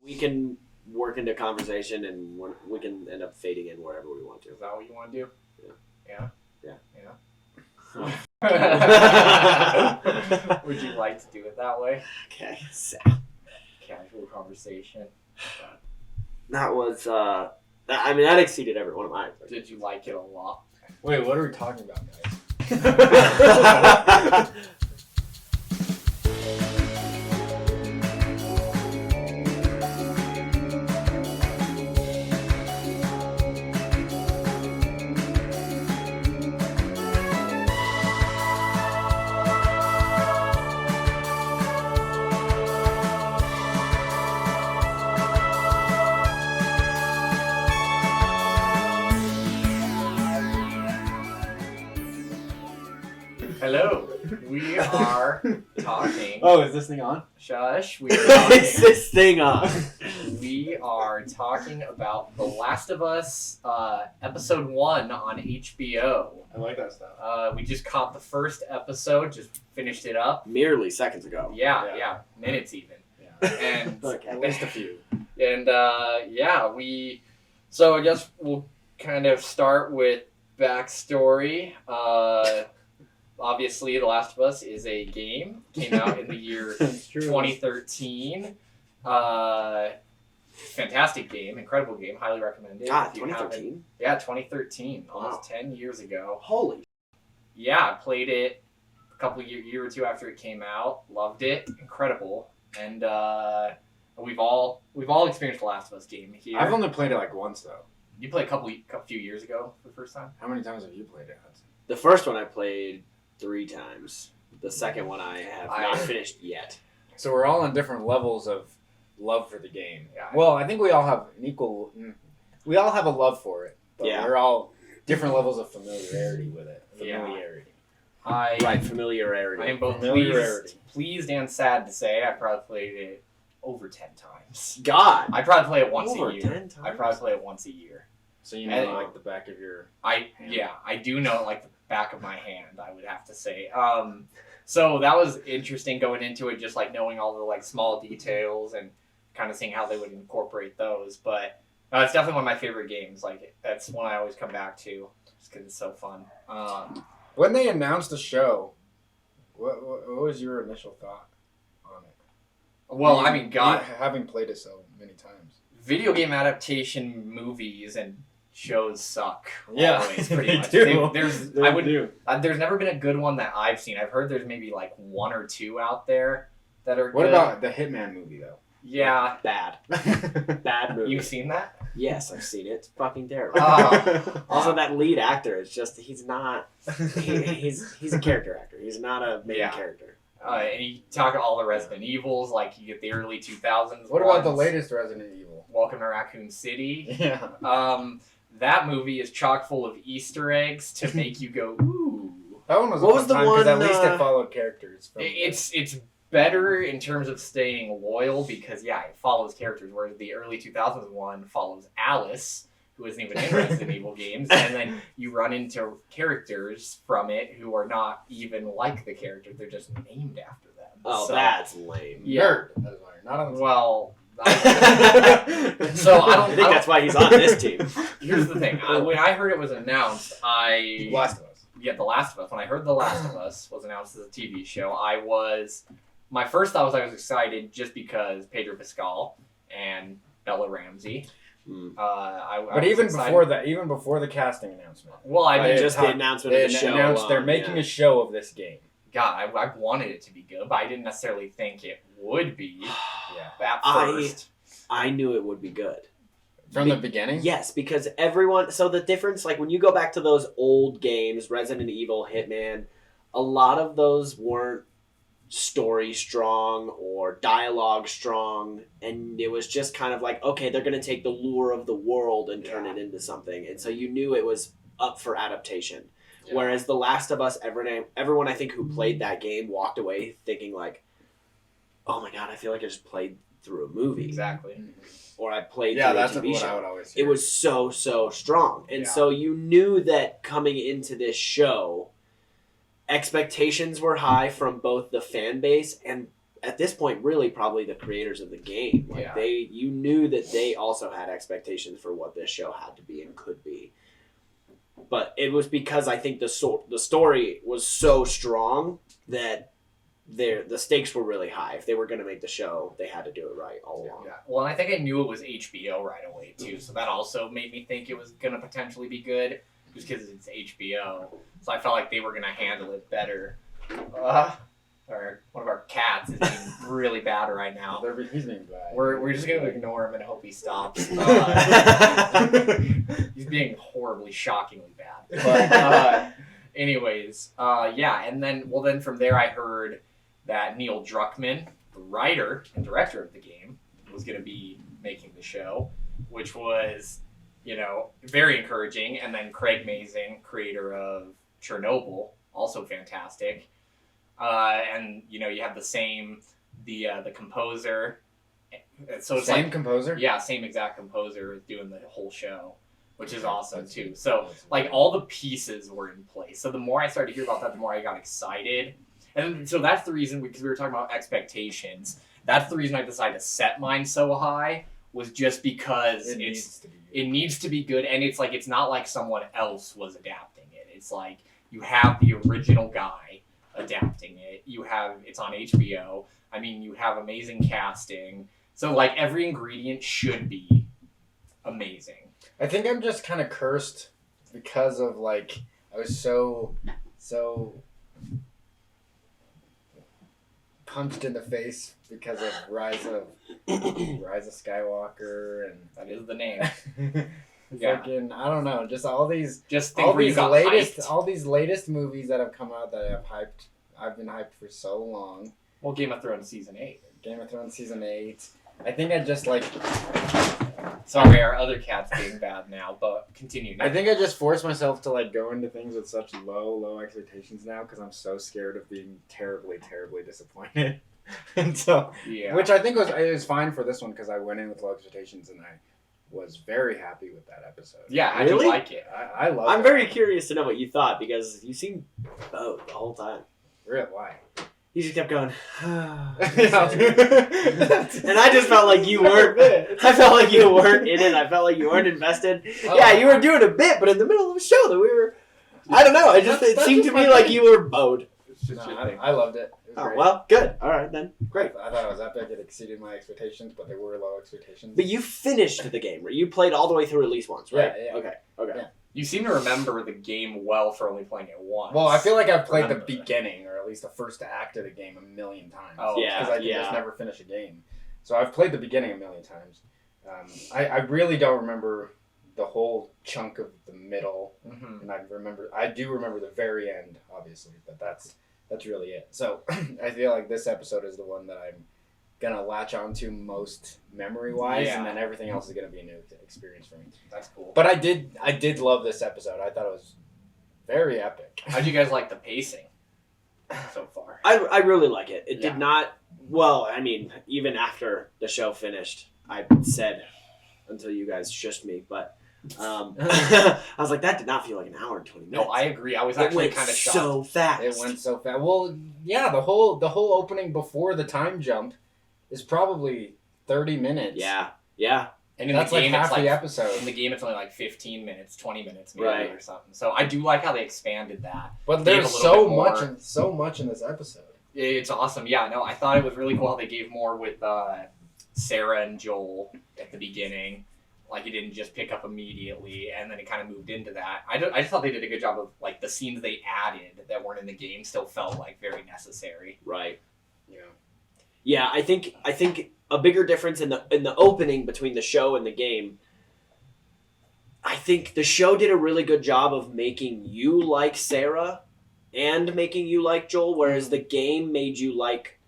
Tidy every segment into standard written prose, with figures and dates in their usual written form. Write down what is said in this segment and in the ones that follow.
We can work into conversation and we can end up fading in wherever we want to. Is that what you want to do? Yeah. Would you like to do it that way? Okay. So, Casual conversation. that was, that exceeded every one of my expectations. Did you like it a lot? Wait, what are we talking about, guys? Hello. We are talking. Oh, is this thing on? Shush. We are talking. Is this thing on? We are talking about The Last of Us, episode 1 on HBO. I like that stuff. We just caught the first episode, just finished it up. Merely seconds ago. Yeah, minutes even. Yeah. And Look, At least a few. And so I guess we'll kind of start with backstory. Obviously, The Last of Us is a game. Came out in the year 2013. Fantastic game, incredible game, highly recommended. God, If you haven't- 2013? Yeah, 2013, almost Wow. 10 years ago. Holy. Yeah, I played it a couple year or two after it came out. Loved it, incredible, and we've all experienced The Last of Us game here. I've only played it like once though. You played a few years ago for the first time. How many times have you played it, Hudson? The first one I played 3 times. The second one I have not finished yet. So we're all on different levels of love for the game. Yeah. Well, I think we all have an equal. We all have a love for it, but Yeah. we're all different levels of familiarity with it. Yeah. Familiarity. Right, familiarity. I am both Familiarity. pleased and sad to say I probably played it over 10 times. God. I probably play it once Over a year. 10 times? I probably play it once a year. So you know, And- like the back of your. I hand. do know it like the back of my hand, I would have to say. So that was interesting going into it, just like knowing all the like small details and kind of seeing how they would incorporate those. But it's definitely one of my favorite games. Like that's one I always come back to just because it's so fun. When they announced the show, what was your initial thought on it? Well, I mean, God, having played it so many times. video game adaptation movies and shows suck. Yeah, Always, pretty they much. do. There's never been a good one that I've seen. I've heard there's maybe like 1 or 2 out there that are What good. about the Hitman movie though? Yeah. Bad. Bad movie. You've seen that? Yes, I've seen it. It's fucking terrible. Oh. Also, that lead actor is just, he's not, he's a character actor. He's not a main Yeah. character. And you talk all the Resident Evils, like you get the early 2000s. What about the ones. latest Resident Evil? Welcome to Raccoon City. Yeah. That movie is chock full of Easter eggs to make you go, ooh. That one was What a was fun the time, 'cause one, at least it followed characters. From It's better in terms of staying loyal because, yeah, it follows characters, whereas the early 2000s one follows Alice, who isn't even in Resident Evil games, and then you run into characters from it who are not even like the character, they're just named after them. Oh, So, that's lame. Yeah. Nerd. That's why you're not on the Well, So I think that's why he's on this team. here's the thing. When I heard it was announced, Last of Us. The Last of Us. When I heard The Last of Us was announced as a TV show, my first thought was I was excited just because Pedro Pascal and Bella Ramsey. But even before that, even before the casting announcement, well, I mean, Just the announcement they of the show. announced they're making a show of this game. God, I wanted it to be good, but I didn't necessarily think it would be Yeah. at first. I knew it would be good. From the beginning? Yes, because everyone... So the difference, like when you go back to those old games, Resident Evil, Hitman, a lot of those weren't story strong or dialogue strong, and it was just kind of like, okay, they're going to take the lure of the world and turn it into something. And so you knew it was up for adaptation. Yeah. Whereas The Last of Us, everyone I think who played that game walked away thinking like, oh my God, I feel like I just played through a movie. Exactly. Or I played Yeah, through that's a TV what show. I would always It hear. was so strong. And Yeah. so you knew that coming into this show, expectations were high from both the fan base and at this point, really probably the creators of the game. Like Yeah. you knew that they also had expectations for what this show had to be and could be. But it was because I think the story was so strong that the stakes were really high. If they were going to make the show, they had to do it right all along. Yeah. Well, and I think I knew it was HBO right away too, so that also made me think it was gonna potentially be good, just because it's HBO. So I felt like they were gonna handle it better. Or one of our cats is being really bad right now. He's being bad. We're just gonna ignore him and hope he stops. He's being horribly, shockingly bad. But anyways, yeah, and then from there I heard that Neil Druckmann, the writer and director of the game, was going to be making the show, which was, very encouraging. And then Craig Mazin, creator of Chernobyl, also fantastic. And you have the composer. So it's same composer? Yeah, same exact composer doing the whole show, which is awesome too. So like all the pieces were in place. So the more I started to hear about that, the more I got excited. And so that's the reason, because we were talking about expectations, that's the reason I decided to set mine so high, was just because it needs to be good. And it's like, it's not like someone else was adapting it. It's like you have the original guy adapting it. It's on HBO. I mean, you have amazing casting. So like every ingredient should be amazing. I think I'm just kind of cursed because of like, I was so punched in the face because of Rise of Skywalker, and That is the name. yeah. Fucking, I don't know, just all these latest movies that have come out that I've been hyped for so long. Well, Game of Thrones season 8. Game of Thrones season 8. I think I just like. Sorry, our other cat's being bad now, but continue. I think I just forced myself to like go into things with such low expectations now because I'm so scared of being terribly disappointed. And so, yeah. Which I think was fine for this one because I went in with low expectations and I was very happy with that episode. Yeah, I Really? do like it. I love it. I'm very curious to know what you thought because you seemed both the whole time. Real why? You just kept going. And And I just felt like you weren't. I felt like you weren't in it. I felt like you weren't invested. Oh. Yeah, you were doing a bit, but in the middle of a show that we were. I don't know. It That's seemed just to me my like thing. you were bowed. I loved it. It was Oh great. well, good. All right then, great. I thought it was epic. It exceeded my expectations, but they were low expectations. But you finished the game, right? You played all the way through at least once, right? Yeah. Okay. Yeah. You seem to remember the game well for only playing it once. Well, I feel like I've played the Remember that. beginning, or at least the first act of the game, a million times. Oh, yeah. Because I can just never finish a game. So I've played the beginning a million times. I really don't remember the whole chunk of the middle, Mm-hmm. and I do remember the very end, obviously, but that's really it. So I feel like this episode is the one that I'm gonna latch onto most memory-wise, Yeah. and then everything else is gonna be a new experience for me. That's cool. But I did love this episode. I thought it was very epic. How do you guys like the pacing so far? I really like it. It Yeah. did not. Well, I mean, even after the show finished, I said until you guys shushed me, but I was like, that did not feel like an hour and 20 minutes. No, I agree. I was it actually went kind of shocked. so fast. It went so fast. Well, yeah, the whole opening before the time jump is probably 30 minutes. Yeah. And in That's the game, like half it's the like episode. in the game, it's only like 15 minutes, 20 minutes, maybe, Right. or something. So I do like how they expanded that. But Gave there's a little so bit much, more. so much in this episode. It's awesome. Yeah, no, I thought it was really cool how they gave more with Sarah and Joel at the beginning. Like, it didn't just pick up immediately, and then it kind of moved into that. I just thought they did a good job of, like, the scenes they added that weren't in the game still felt, like, very necessary. Right. Yeah. Yeah, I think a bigger difference in the opening between the show and the game. I think the show did a really good job of making you like Sarah and making you like Joel, whereas the game made you like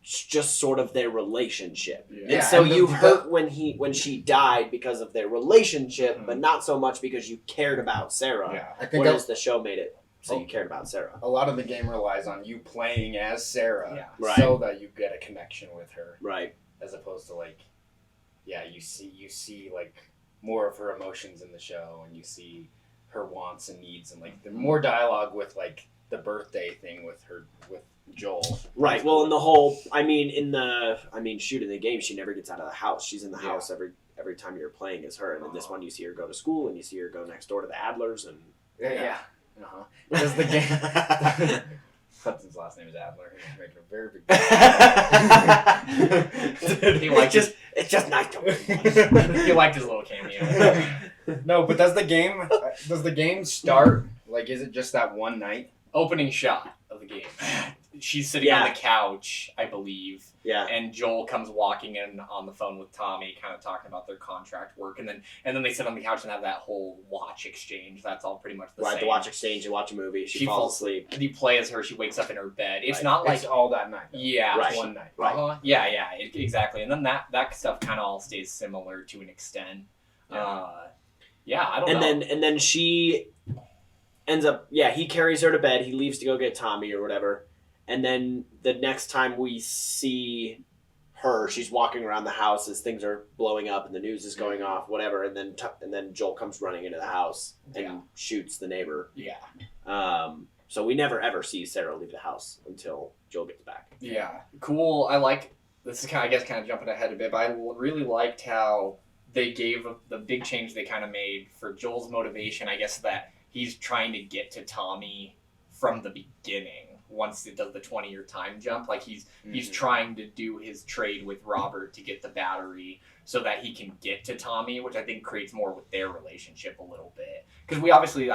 just sort of their relationship. Yeah. And so and you hurt when she died because of their relationship, Mhm. but not so much because you cared about Sarah. Yeah. I think Whereas the show made it so Oh. you cared about Sarah. a lot of the game relies on you playing as Sarah, Yeah. Right. so that you get a connection with her, Right. as opposed to like, yeah, you see like more of her emotions in the show, and you see her wants and needs, and like the more dialogue with like the birthday thing with Joel. Right. Well, in the whole, in the game, she never gets out of the house. She's in the house every time you're playing as her. And in this one, you see her go to school, and you see her go next door to the Adlers, and Yeah. Uh-huh. Does the game? Hudson's last name is Adler. He's making a very big. It's just nice to He liked his little cameo. No, but does the game start? Like, is it just that one night? Opening shot of the game. She's sitting on the couch, I believe. Yeah. And Joel comes walking in on the phone with Tommy, kind of talking about their contract work, and then they sit on the couch and have that whole watch exchange. That's all pretty much the same. Right, the watch exchange. You watch a movie. She falls asleep. And you play as her. She wakes up in her bed. It's not like it's all that night. Though. Yeah, right. One night. Right. Exactly. And then that stuff kind of all stays similar to an extent. I don't know. And then she ends up. Yeah, he carries her to bed. He leaves to go get Tommy or whatever. And then the next time we see her, she's walking around the house as things are blowing up and the news is going off, whatever. And then Joel comes running into the house and shoots the neighbor. Yeah. So we never ever see Sarah leave the house until Joel gets back. Yeah. Cool. I like this is kind of jumping ahead a bit, but I really liked how they gave the big change they kind of made for Joel's motivation. I guess that he's trying to get to Tommy from the beginning. Once it does the 20-year time jump, like he's trying to do his trade with Robert to get the battery so that he can get to Tommy, which I think creates more with their relationship a little bit. Because we obviously, they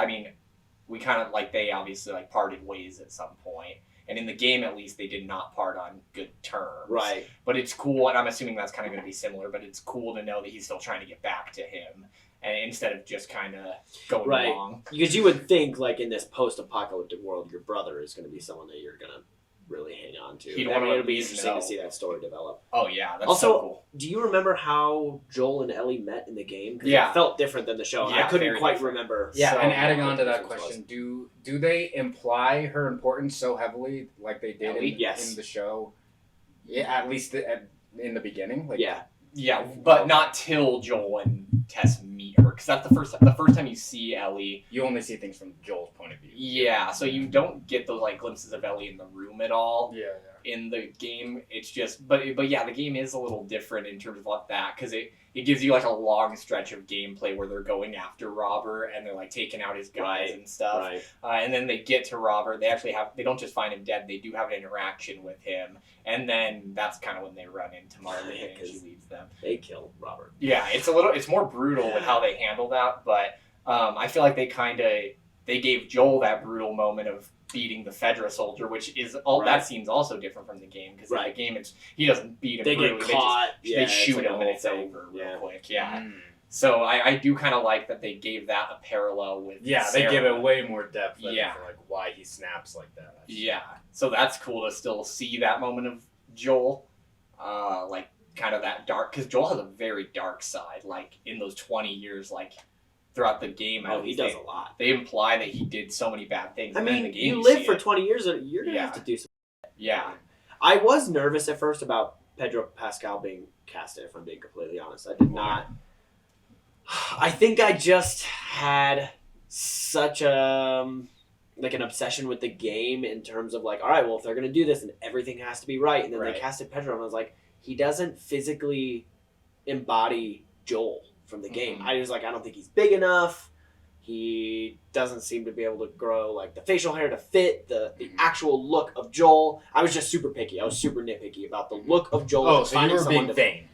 obviously parted ways at some point. And in the game, at least, they did not part on good terms. Right. But it's cool, and I'm assuming that's kind of going to be similar, but it's cool to know that he's still trying to get back to him. And instead of just kind of going along. Because you would think, in this post-apocalyptic world, your brother is going to be someone that you're going to really hang on to. It'll be interesting to see that story develop. Oh, yeah. That's also, so cool. Do you remember how Joel and Ellie met in the game? Because it felt different than the show. Yeah, I couldn't quite remember. Yeah, and adding on to that question, do they imply her importance so heavily like they did in the show? Yeah, at least in the beginning? Yeah, but not till Joel and Tess meet her, because that's the first time you see Ellie. You only see things from Joel's point of view. Yeah, so you don't get those glimpses of Ellie in the room at all. Yeah. In the game, it's just, but the game is a little different in terms of that, because it gives you a long stretch of gameplay where they're going after Robert and they're taking out his guys and stuff. Right. And then they get to Robert. They don't just find him dead. They do have an interaction with him, and then that's kind of when they run into Marley and she leads them. They kill Robert. Yeah, it's more brutal with how they handle that, but I feel like they gave Joel that brutal moment of beating the Fedra soldier, which is that scene's also different from the game, because in the game he doesn't beat him. They brutally. get caught. They shoot him and it's over real quick. Yeah. So I do kind of like that they gave that a parallel with Sarah. They give it way more depth for why he snaps like that. Yeah. So that's cool to still see that moment of Joel, kind of that dark, because Joel has a very dark side, in those 20 years, throughout the game. He does a lot. They imply that he did so many bad things. I mean, mean, in the game, you live for 20 years, you're going to have to do something. Yeah. I was nervous at first about Pedro Pascal being casted, if I'm being completely honest. I did not. I think I just had such an obsession with the game in terms of all right, well, if they're going to do this, then everything has to be right. And then they casted Pedro, and I was like, he doesn't physically embody Joel from the game. I was I don't think he's big enough. He doesn't seem to be able to grow the facial hair to fit the actual look of Joel. I was just super picky. I was super nitpicky about the look of Joel. Oh, so you were being vain.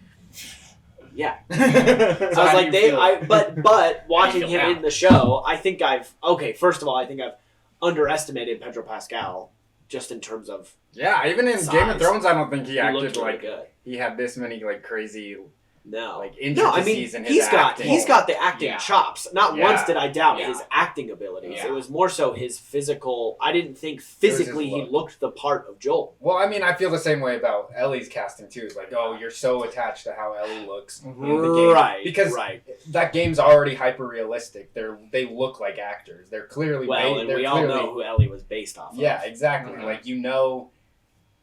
Yeah. So I was but watching him in the show, I think first of all, I think I've underestimated Pedro Pascal just in terms of even in size. Game of Thrones, I don't think he acted really good. He had this many crazy intricacies in his acting. He's got the acting chops. Not once did I doubt his acting abilities. Yeah. It was more so his physical. I didn't think physically he looked the part of Joel. Well, I mean, I feel the same way about Ellie's casting too. It's you're so attached to how Ellie looks in the game. Right. Because that game's already hyper realistic. They look like actors. They're clearly we all know who Ellie was based off of. Yeah, exactly.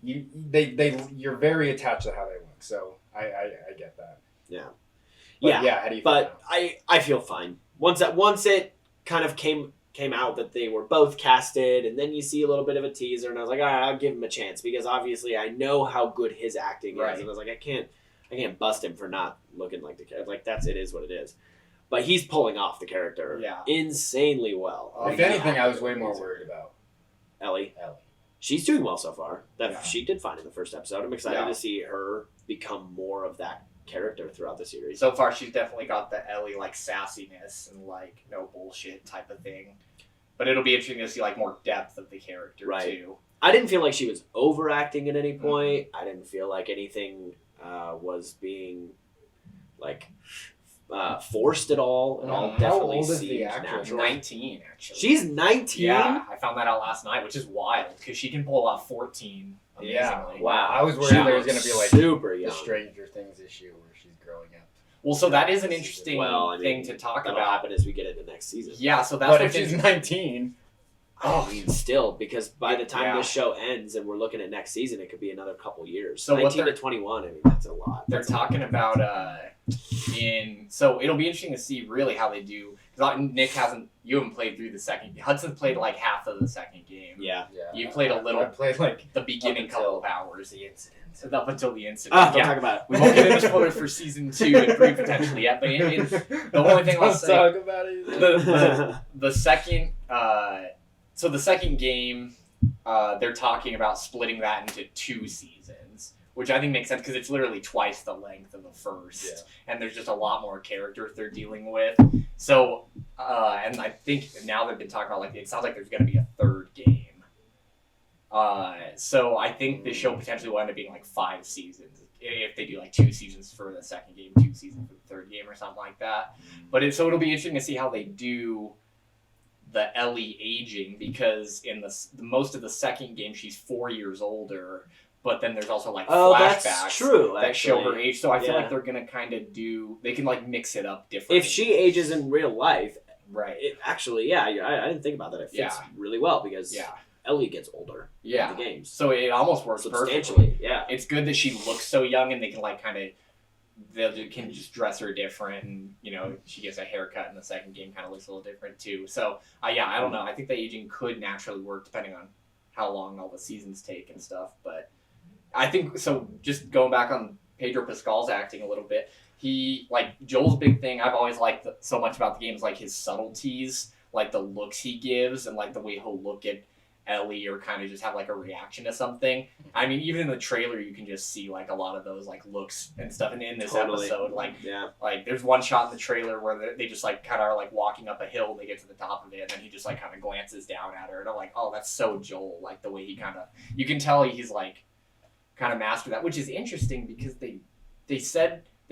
You're very attached to how they look. So I get that. Yeah. How do you feel now? I feel fine. Once it kind of came came out that they were both casted, and then you see a little bit of a teaser, and I was like, all right, I'll give him a chance because obviously I know how good his acting is, and I was like, I can't bust him for not looking like the character. Like it is what it is. But he's pulling off the character insanely well. If anything, I was way more worried about Ellie. She's doing well so far. She did fine in the first episode. I'm excited to see her become more of that character throughout the series. So far, she's definitely got the Ellie like sassiness and like no bullshit type of thing. But it'll be interesting to see like more depth of the character too. I didn't feel like she was overacting at any point. I didn't feel like anything was being like forced at all. It all definitely seemed natural. 19, actually. She's 19? Yeah, I found that out last night, which is wild because she can pull off 14 amazingly. Yeah, wow. I was worried there was going to be like super young. The Stranger Things issue where she's growing up. Well, so that is an interesting thing to talk that'll about. Happen as we get into next season. Yeah, so that's but if she's 19... I mean, still, because by the time this show ends and we're looking at next season, it could be another couple years. So 19 to 21, I mean, that's a lot. They're talking about so it'll be interesting to see really how they do. Because Nick you haven't played through the second. Hudson's played like half of the second game. Yeah. You played a little. I played like the beginning couple of hours. The incident. Up until the incident. Don't talk about it. We won't get into spoilers for season 2 and 3 potentially yet. But the only thing I'll say. Talk about it. The second. So the second game, they're talking about splitting that into 2 seasons, which I think makes sense because it's literally twice the length of the first, and there's just a lot more characters they're dealing with. So, and I think now they've been talking about like it sounds like there's going to be a 3rd game. So I think the show potentially will end up being like 5 seasons if they do like 2 seasons for the second game, 2 seasons for the 3rd game, or something like that. But so it'll be interesting to see how they do the Ellie aging, because in the most of the second game she's 4 years older, but then there's also like flashbacks that's true, that show her age. So I feel like they're gonna kind of they can like mix it up differently. If she ages in real life, right? It actually, I didn't think about that. It fits really well because Ellie gets older in the games, so it almost works substantially. Perfectly. Yeah, it's good that she looks so young, and they can like kind of. They can just dress her different, and she gets a haircut in the second game, kind of looks a little different too. So I don't know. I think the aging could naturally work depending on how long all the seasons take and stuff. But I think so. Just going back on Pedro Pascal's acting a little bit, he Joel's big thing. I've always liked so much about the game is like his subtleties, like the looks he gives, and like the way he'll look at Ellie or kind of just have like a reaction to something. I mean, even in the trailer, you can just see like a lot of those like looks and stuff. And in this episode, like there's one shot in the trailer where they just like kind of are like walking up a hill and they get to the top of it, and then he just like kind of glances down at her, and I'm like, oh, that's so Joel. Like the way he kind of, you can tell he's like kind of mastered that, which is interesting because they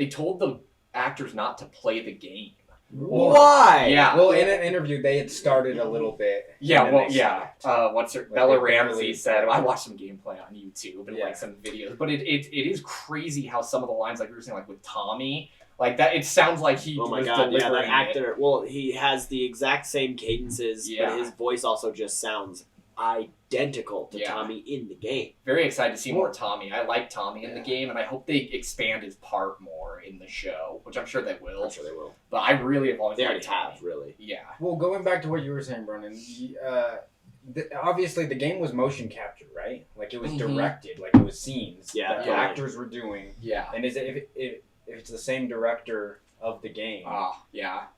told the actors not to play the game. Why? Yeah. Well, in an interview, they had started a little bit. Yeah. Well, what's her? Bella Ramsey said. I watched some gameplay on YouTube and like some videos, but it is crazy how some of the lines, like we were saying, like with Tommy, like that. It sounds like he. Oh my was god! Yeah, that delivering actor. Well, he has the exact same cadences, Yeah. but his voice also just sounds identical to Tommy in the game. Very excited to see more Tommy. I like Tommy in the game, and I hope they expand his part more in the show, which I'm sure they will. I'm sure they will. But I really have always. They already have, really. Yeah. Well, going back to what you were saying, Brennan, obviously the game was motion capture, right? Like it was directed, like it was scenes that the actors were doing. Yeah. And if it's the same director of the game,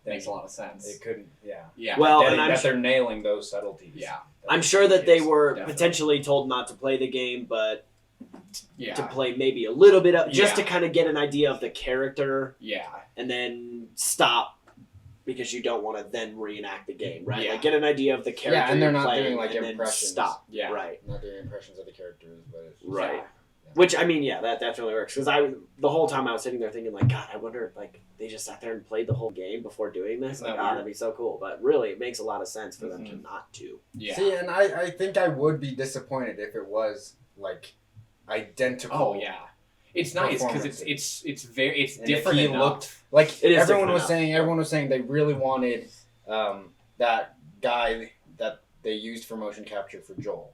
makes a lot of sense. It couldn't, yeah. Well, they're nailing those subtleties. Yeah. I'm sure that they were potentially told not to play the game, but to play maybe a little bit of, just to kind of get an idea of the character. Yeah. And then stop because you don't want to then reenact the game, right? Yeah. Like get an idea of the character. Yeah, and they're not playing, doing like and impressions. Stop. Yeah. Right. Not doing impressions of the characters, but it's just, right. Which, I mean, that definitely works. Because the whole time I was sitting there thinking, like, God, I wonder if, like, they just sat there and played the whole game before doing this. Like, that'd be so cool. But really, it makes a lot of sense for them to not to. Yeah. See, and I think I would be disappointed if it was, like, identical. Oh, yeah. It's nice because it's different. He enough. looked like everyone was enough. saying they really wanted that guy that they used for motion capture for Joel.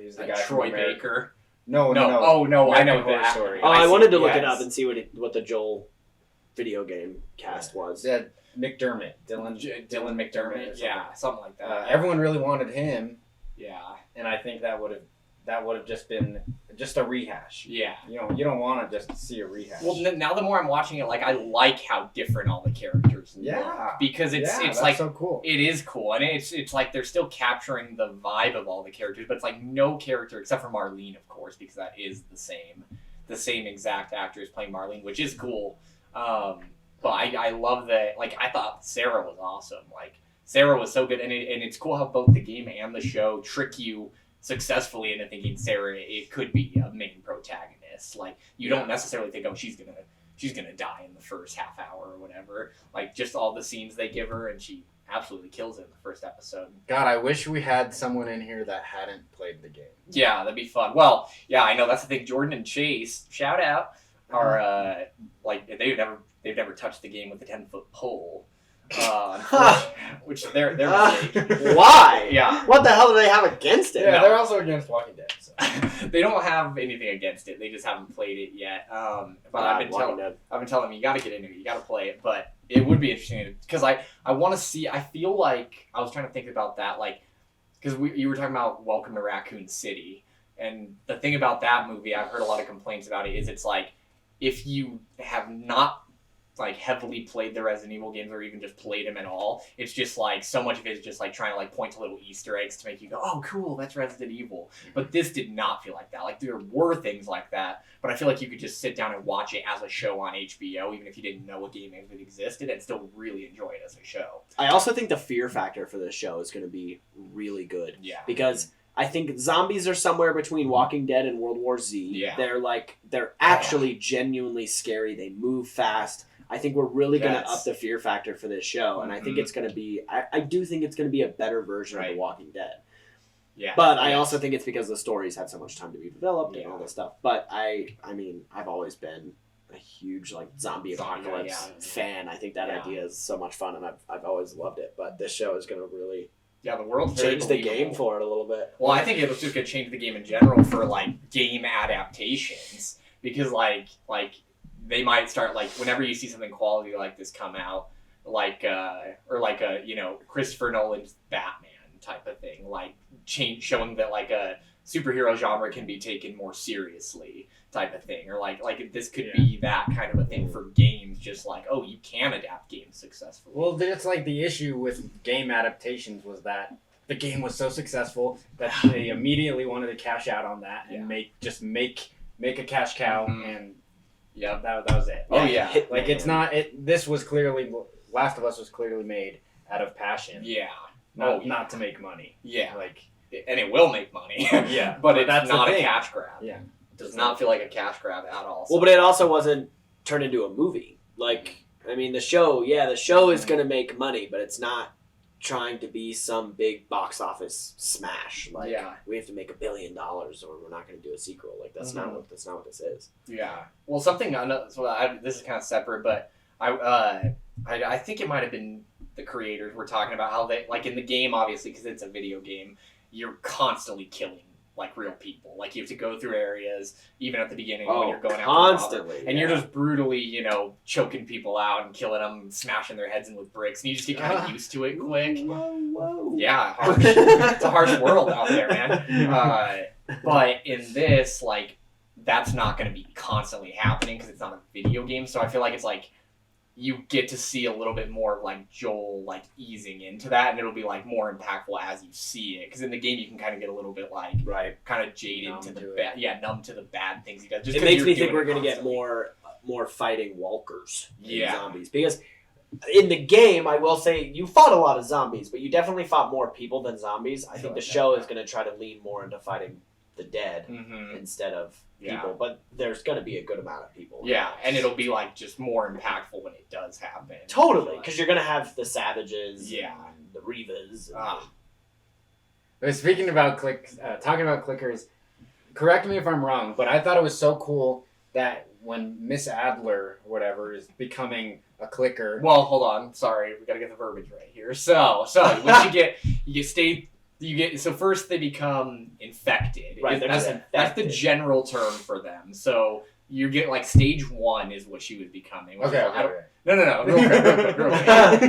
He's the guy Troy Baker. No. Oh no, I know Horror that Story. Oh, I wanted to look it up and see what the Joel video game cast was. Yeah, McDermott, Dylan McDermott, yeah, something like that. Everyone really wanted him, Yeah, and I think that would have just been just a rehash. yeah. You don't want to just see a rehash. Well, now the more I'm watching it, like I like how different all the characters look. Yeah. Because it's that's like so cool. it is cool, and it's like they're still capturing the vibe of all the characters, but it's like no character except for Marlene, of course, because that is the same exact actor is playing Marlene, which is cool. But I love that. Like I thought Sarah was awesome. Like Sarah was so good, and it's cool how both the game and the show trick you successfully into thinking Sarah it could be a main protagonist. Like you don't necessarily think, oh, she's gonna die in the first half hour or whatever. Like just all the scenes they give her, and she absolutely kills it in the first episode. God, I wish we had someone in here that hadn't played the game. Yeah, that'd be fun. Well, yeah, I know that's the thing. Jordan and Chase, shout out, are like they've never touched the game with a 10-foot pole. Which they're mistake. Why? Yeah. What the hell do they have against it? Yeah, No. they're also against Walking Dead. So. They don't have anything against it. They just haven't played it yet. But I've been telling them you got to get into it. You got to play it. But it would be interesting because I want to see. I feel like I was trying to think about that, like because you were talking about Welcome to Raccoon City, and the thing about that movie, I've heard a lot of complaints about it. Is it's like if you have not like heavily played the Resident Evil games or even just played them at all, it's just like so much of it is just like trying to like point to little Easter eggs to make you go, oh cool, that's Resident Evil. But this did not feel like that. Like there were things like that, but I feel like you could just sit down and watch it as a show on HBO even if you didn't know a game even existed and still really enjoy it as a show. I also think the fear factor for this show is going to be really good. Yeah. Because I think zombies are somewhere between Walking Dead and World War Z. Yeah. They're actually genuinely scary. They move fast. I think we're really going to up the fear factor for this show, and I think it's going to be. I do think it's going to be a better version of The Walking Dead. Yeah. But I also think it's because the stories had so much time to be developed and all this stuff. But I mean, I've always been a huge like zombie apocalypse fan. I think that idea is so much fun, and I've always loved it. But this show is going to really the world's change the game for it a little bit. Well, I think it was just going to change the game in general for like game adaptations because like they might start like whenever you see something quality like this come out, like or like a Christopher Nolan's Batman type of thing, like showing that like a superhero genre can be taken more seriously type of thing, or like this could be that kind of a thing for games, just like oh you can adapt games successfully. Well, that's like the issue with game adaptations was that the game was so successful that they immediately wanted to cash out on that and make a cash cow and. Yeah, that was it. Oh yeah, like it's not. This was clearly Last of Us was clearly made out of passion. Yeah, not to make money. Yeah, like and it will make money. Yeah, but it's not a cash grab. Yeah, it does not feel like a cash grab at all. Well, but it also wasn't turned into a movie. Like I mean, the show is going to make money, but it's not trying to be some big box office smash. Like we have to make $1 billion or we're not going to do a sequel. Like that's not what this is. Yeah. Well, something I know. So this is kind of separate, but I think it might have been the creators were talking about how they like in the game, obviously because it's a video game, you're constantly killing like real people. Like you have to go through areas even at the beginning when you're going constantly, after and you're just brutally, choking people out and killing them, and smashing their heads in with bricks, and you just get kind of used to it quick. Whoa. Yeah, harsh. It's a harsh world out there, man. But in this, like, that's not going to be constantly happening because it's not a video game. So I feel like it's like you get to see a little bit more of like Joel like easing into that, and it'll be like more impactful as you see it. Because in the game, you can kind of get a little bit like kind of jaded numb to the bad, numb to the bad things he does. Just it makes me think we're going to get more fighting walkers than zombies because. In the game, I will say you fought a lot of zombies, but you definitely fought more people than zombies. I think the show is going to try to lean more into fighting the dead instead of people, but there's going to be a good amount of people. Yeah, and it'll be like just more impactful when it does happen. Totally, because you're going to have the Savages, and the Rivas. Speaking about talking about clickers, correct me if I'm wrong, but I thought it was so cool that when Miss Adler, or whatever, is becoming a clicker. Well, hold on. Sorry, we gotta get the verbiage right here. So once you get. So first they become infected. Right. That's the general term for them. So you get like stage 1 is what she was becoming. Which Okay. No. Real quick.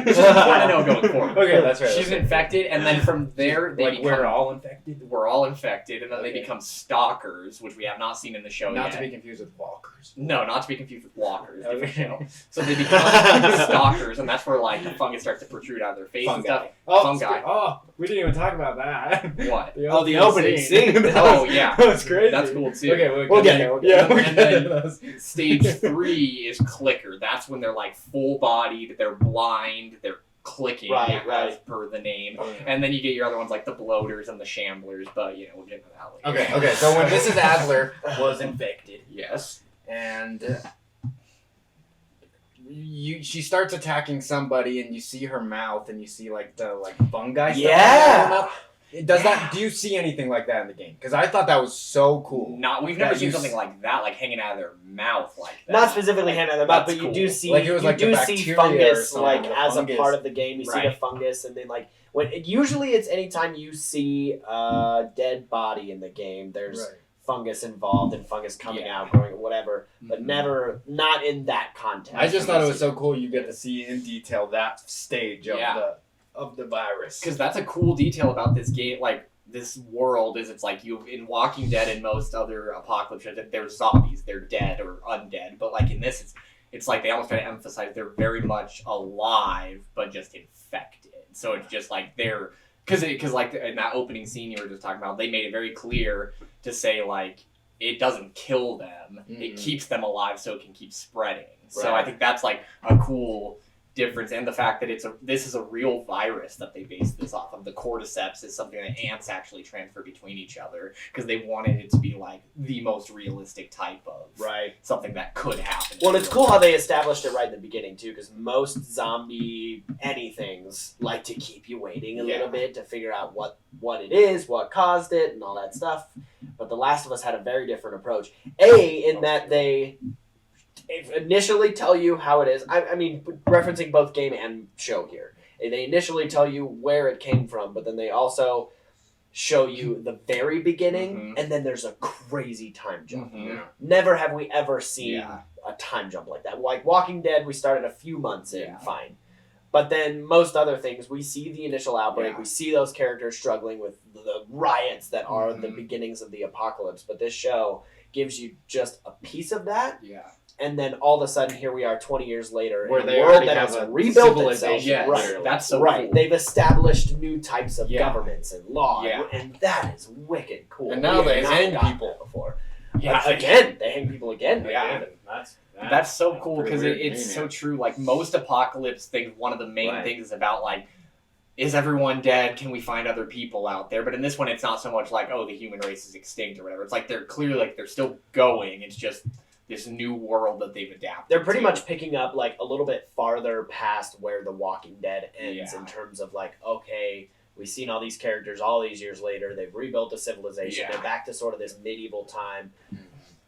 It's just important to know going forward. Okay, that's right. She's infected, and then from there they become. We're all infected. We're all infected, and then they become stalkers, which we have not seen in the show yet. Not to be confused with walkers. No, not to be confused with walkers. Okay. Different show. So they become stalkers, and that's where like the fungus starts to protrude out of their face and stuff. Fungi. Oh, we didn't even talk about that. What? The opening scene. Oh yeah, That's crazy. that's cool too. Okay, We'll get there. And then stage 3 is clicker. That's when they're like full-bodied, they're blind, they're clicking as per the name. And then you get your other ones like the bloaters and the shamblers, but we'll get into that later. Okay. So when Mrs. Adler was infected, Yes. and she starts attacking somebody, and you see her mouth, and you see like the fungi stuff. Yeah. in her mouth. Does that? Do you see anything like that in the game? Because I thought that was so cool. We've never seen something like that, like hanging out of their mouth like that. Not specifically hanging out of their mouth, but you do see see fungus like as a part of the game. You see the fungus, and then like usually it's anytime you see a dead body in the game, there's fungus involved and fungus coming out, growing, whatever. But not in that context. I just thought it was so cool. You get to see in detail that stage of the virus. Because that's a cool detail about this game, like this world, is it's like you in Walking Dead and most other apocalypse shows, they're zombies, they're dead or undead, but like in this, it's like they almost try to emphasize they're very much alive, but just infected. So it's just like they're because like in that opening scene you were just talking about, they made it very clear to say like it doesn't kill them, it keeps them alive so it can keep spreading. So I think that's like a cool difference, and the fact that this is a real virus that they based this off of. The cordyceps is something that ants actually transfer between each other because they wanted it to be like the most realistic type of something that could happen. Well, it's cool how they established it right in the beginning too, because most zombie anythings like to keep you waiting a little bit to figure out what it is, what caused it, and all that stuff. But The Last of Us had a very different approach. In that they initially tell you how it is. I mean, referencing both game and show here. They initially tell you where it came from, but then they also show you the very beginning, and then there's a crazy time jump. Never have we ever seen a time jump like that. Like Walking Dead, we started a few months in, fine. But then most other things, we see the initial outbreak, we see those characters struggling with the riots that are the beginnings of the apocalypse. But this show gives you just a piece of that. Yeah. And then all of a sudden, here we are 20 years later where in they a world already that have has a rebuilt civilization. itself. That's so cool. They've established new types of Yeah. governments and law, Yeah. and that is wicked cool. And now We they have not hang gotten people. that before. Yeah. Again, they hang people again. Yeah. That's so cool because it's so true. Like most apocalypse things, one of the main things is about like, is everyone dead? Can we find other people out there? But in this one, it's not so much like, oh, the human race is extinct or whatever. It's like they're clearly like they're still going. It's just this new world that they've adapted. They're pretty much picking up like a little bit farther past where The Walking Dead ends in terms of like, okay, we've seen all these characters all these years later. They've rebuilt a civilization. They're back to sort of this medieval time.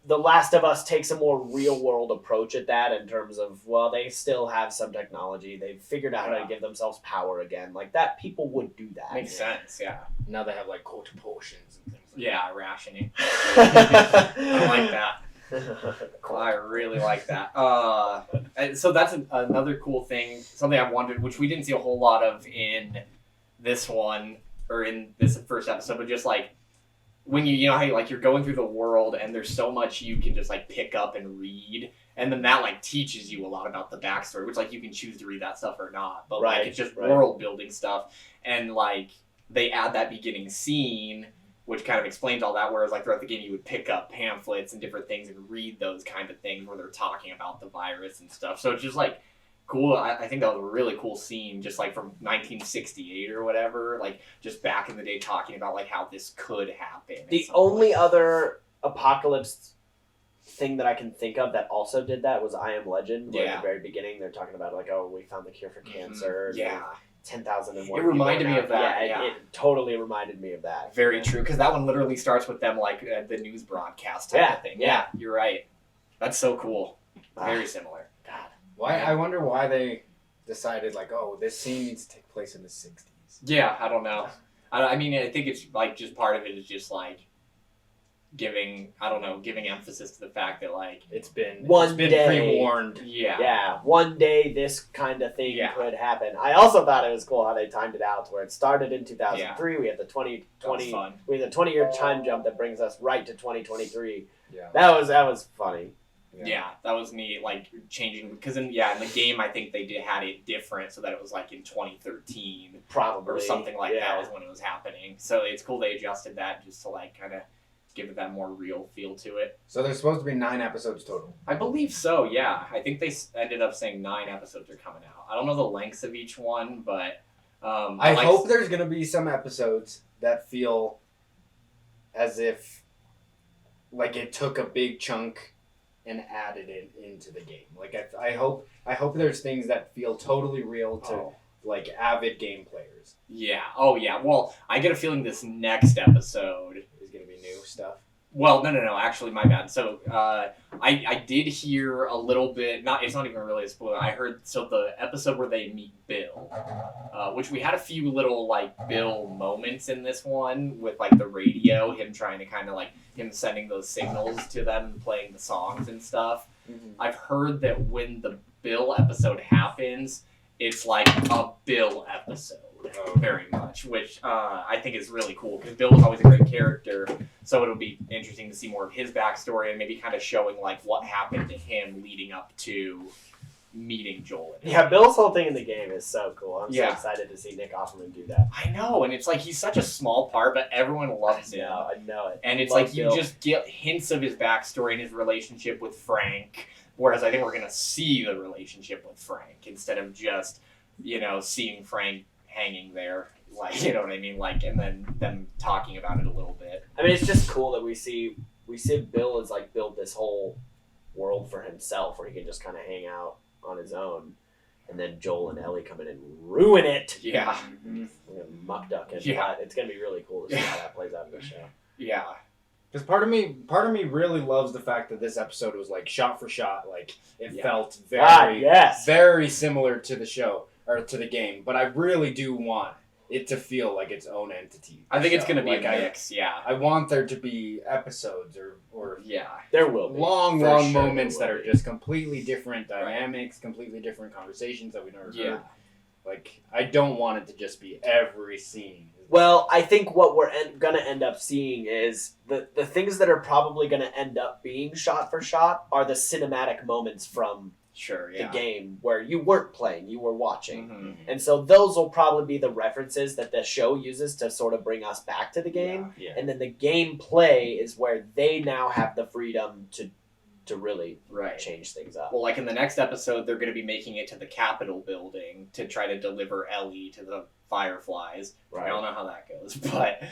The Last of Us takes a more real-world approach at that in terms of, well, they still have some technology. They've figured out how to give themselves power again. Like that, people would do that. Makes sense, yeah. Now they have like quarter portions and things like that. Rationing. I like that. I really like that. So that's another cool thing, something I've wondered, which we didn't see a whole lot of in this one, or in this first episode, but just like, when you know how you're going through the world and there's so much you can just like pick up and read, and then that like teaches you a lot about the backstory, which like you can choose to read that stuff or not, but like it's just world building stuff, and like they add that beginning scene which kind of explains all that, whereas like throughout the game you would pick up pamphlets and different things and read those kind of things where they're talking about the virus and stuff. So it's just like cool. I think that was a really cool scene, just like from 1968 or whatever, like just back in the day talking about like how this could happen. The only other apocalypse thing that I can think of that also did that was I Am Legend, where at the very beginning they're talking about like, oh, we found the cure for cancer. Yeah. 10,001. It reminded me of that. It totally reminded me of that. Very true, because that one literally starts with them like the news broadcast type of thing. Yeah, you're right. That's so cool. Very similar. God. Why? I wonder why they decided like, oh, this scene needs to take place in the 60s. Yeah, I don't know. I mean, I think it's like just part of it is just like giving emphasis to the fact that like it's been day. pre-warned. Yeah, one day this kind of thing could happen. I also thought it was cool how they timed it out to where it started in 2003. We had the 2020, we had the 20-year time jump that brings us right to 2023. Yeah, that was funny. Yeah, that was neat. Like changing because in the game I think they had it different so that it was like in 2013 probably or something like that was when it was happening. So it's cool they adjusted that just to like kind of give it that more real feel to it. So there's supposed to be 9 episodes total. I believe so. Yeah, I think they ended up saying 9 episodes are coming out. I don't know the lengths of each one, but I hope there's gonna be some episodes that feel as if like it took a big chunk and added it into the game. Like I hope there's things that feel totally real to like avid game players. Yeah. Oh yeah. Well, I get a feeling this next episode is gonna be new stuff. Well, no. Actually, my bad. So, I did hear a little bit. It's not even really a spoiler. I heard the episode where they meet Bill, which we had a few little like Bill moments in this one with like the radio, him trying to kind of like him sending those signals to them and playing the songs and stuff. Mm-hmm. I've heard that when the Bill episode happens, it's like a Bill episode. Very much, which I think is really cool because Bill was always a great character, so it'll be interesting to see more of his backstory and maybe kind of showing like what happened to him leading up to meeting Joel. Yeah, Bill's whole thing in the game is so cool. I'm so excited to see Nick Offerman do that. I know, and it's like he's such a small part, but everyone loves him. I know it. And it's like you just get hints of his backstory and his relationship with Frank, whereas I think we're gonna see the relationship with Frank instead of just seeing Frank hanging there, like, you know what I mean, like, and then them talking about it a little bit. I mean, it's just cool that we see Bill has like built this whole world for himself where he can just kind of hang out on his own, and then Joel and Ellie come in and ruin it. Yeah. Muck duck it. Yeah. It's gonna be really cool to see how that plays out in the show. Yeah. Because part of me really loves the fact that this episode was like shot for shot, like it felt very similar to the show or to the game. But I really do want it to feel like its own entity. I think it's going to be a mix. I want there to be episodes or there will be long moments that are just completely different dynamics, completely different conversations that we never heard. Like I don't want it to just be every scene. Well, I think what we're going to end up seeing is the things that are probably going to end up being shot for shot are the cinematic moments from the game where you weren't playing, you were watching. Mm-hmm. And so those will probably be the references that the show uses to sort of bring us back to the game. Yeah. And then the gameplay is where they now have the freedom to really change things up. Well, like in the next episode, they're going to be making it to the Capitol building to try to deliver Ellie to the Fireflies. I don't know how that goes, but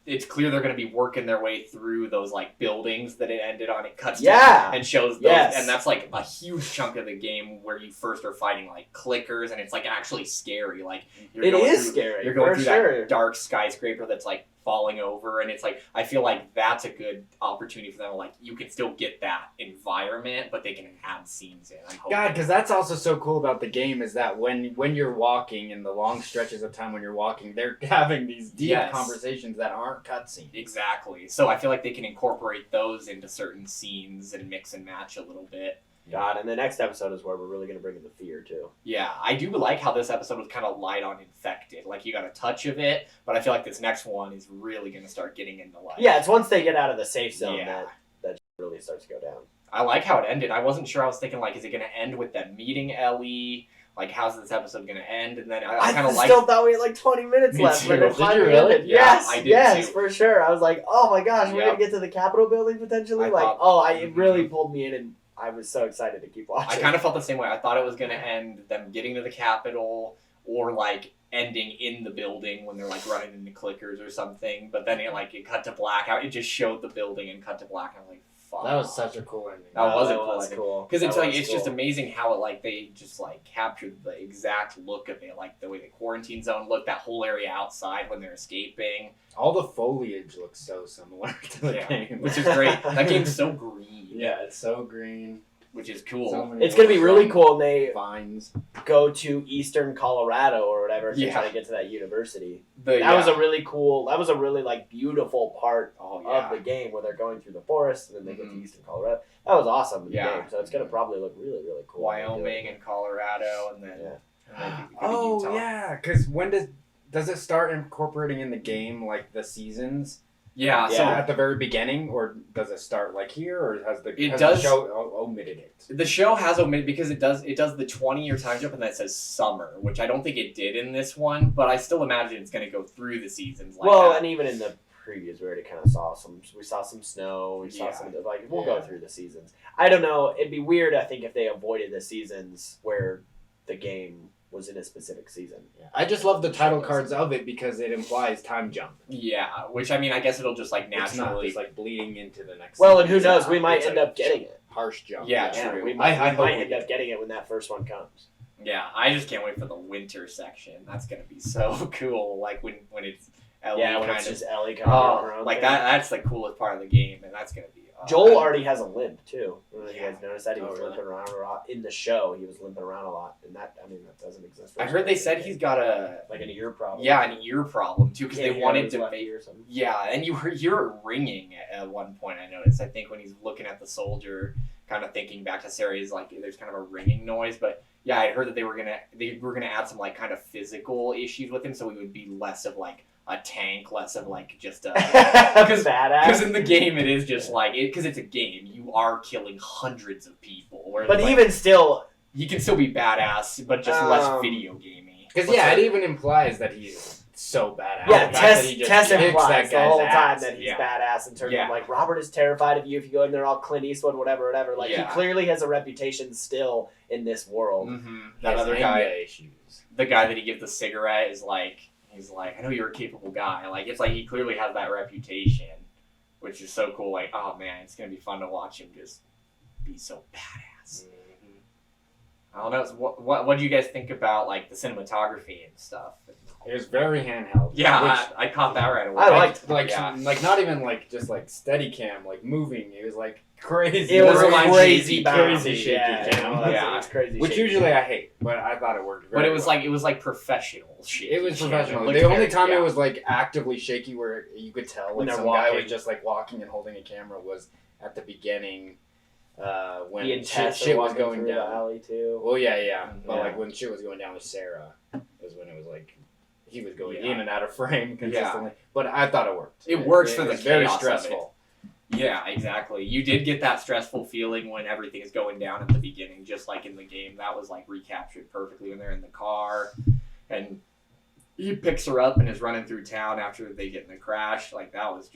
it's clear they're going to be working their way through those like buildings that it ended on. It cuts to and shows those, and that's like a huge chunk of the game where you first are fighting like clickers, and it's like actually scary. Like it is scary. You're going through that dark skyscraper that's like falling over, and it's like I feel like that's a good opportunity for them. Like you can still get that environment, but they can add scenes in. I'm hoping. God, because that's also so cool about the game is that when you're walking in the long stretches of time when you're walking, they're having these deep conversations that aren't cutscenes. Exactly. So I feel like they can incorporate those into certain scenes and mix and match a little bit. God, and the next episode is where we're really going to bring in the fear, too. Yeah, I do like how this episode was kind of light on infected. Like, you got a touch of it, but I feel like this next one is really going to start getting into light. Yeah, it's once they get out of the safe zone that really starts to go down. I like how it ended. I wasn't sure. I was thinking, like, is it going to end with them meeting Ellie? Like, how's this episode going to end? And then I kind of still thought we had, like, 20 minutes left. Too. Did you really? Ended. Yeah, I did too. For sure. I was like, oh, my gosh, we're going to get to the Capitol building, potentially? It really pulled me in, and I was so excited to keep watching. I kind of felt the same way. I thought it was going to end them getting to the Capitol or like ending in the building when they're like running into clickers or something. But then it cut to black out. It just showed the building and cut to black. And I was like, fuck. That was such a cool ending. That was cool. Because it's just amazing how they just like captured the exact look of it, like the way the quarantine zone looked, that whole area outside when they're escaping. All the foliage looks so similar to the game, which is great. That game's so green. Yeah, it's so green. which is cool. It's going to be really cool when they vines. go to eastern Colorado or whatever to try to get to that university. That was a really cool, like beautiful part of the game where they're going through the forest and then they get to eastern Colorado. That was awesome in the game. So it's going to probably look really, really cool. Wyoming and Colorado and then... Yeah. Because when does it start incorporating in the game, like, the seasons? Yeah. So at the very beginning, or does it start like here, or has the show omitted it? The show has omitted because it does the 20-year time jump and that says summer, which I don't think it did in this one, but I still imagine it's going to go through the seasons. Like that. And even in the previews, we already kind of saw some snow. We saw some we'll go through the seasons. I don't know. It'd be weird, I think, if they avoided the seasons where the game was in a specific season. Yeah. I just love the title cards of it because it implies time jump. Yeah, which I mean, I guess it'll just like naturally, it's not just like bleeding into the next. Well, and who knows? We might end up getting it. Harsh jump. Yeah, true. We might end up getting it when that first one comes. Yeah, I just can't wait for the winter section. That's gonna be so cool. Like when it's Ellie when kind it's of just Ellie kind of around like that. That's the coolest part of the game, and that's gonna be. Joel already has a limp too. You guys noticed that he was limping around a lot in the show. He was limping around a lot, and that doesn't exist. I heard they said he's got an ear problem. Yeah, an ear problem too, because they wanted to make or something. Yeah, and you hear it ringing at one point. I noticed. I think when he's looking at the soldier, kind of thinking back to Sarah, he's like, there's kind of a ringing noise. But yeah, I heard that they were gonna add some like kind of physical issues with him, so he would be less of like a tank, less of like just a badass. Because in the game it is just like because it's a game, you are killing hundreds of people. But even still, he can still be badass, but just less video gamey. Because it even implies that he's so badass. Yeah, Tess implies the whole time that he's badass in terms of like Robert is terrified of you if you go in there all Clint Eastwood, whatever. Like he clearly has a reputation still in this world. Mm-hmm. That other guy, the guy that he gives the cigarette is like. He's like, I know you're a capable guy. Like, it's like he clearly has that reputation, which is so cool. Like, oh man, it's gonna be fun to watch him just be so badass. Mm-hmm. I don't know. What do you guys think about like the cinematography and stuff? It was very handheld. Yeah, I caught that right away. I liked like not even like just like steady cam, like moving. It was like crazy. It was crazy shaky cam. It's crazy. Which usually I hate, but I thought it worked. But it was like professional shaky. It was professional. The only time it was like actively shaky, where you could tell like some guy was just like walking and holding a camera, was at the beginning. When shit was going down. The alley too. Well, yeah. But like when shit was going down with Sarah, was when it was like. He was going in and out of frame consistently, but I thought it worked. It works for the chaos. Very stressful. Yeah, exactly. You did get that stressful feeling when everything is going down at the beginning, just like in the game. That was like recaptured perfectly when they're in the car, and he picks her up and is running through town after they get in the crash. Like that was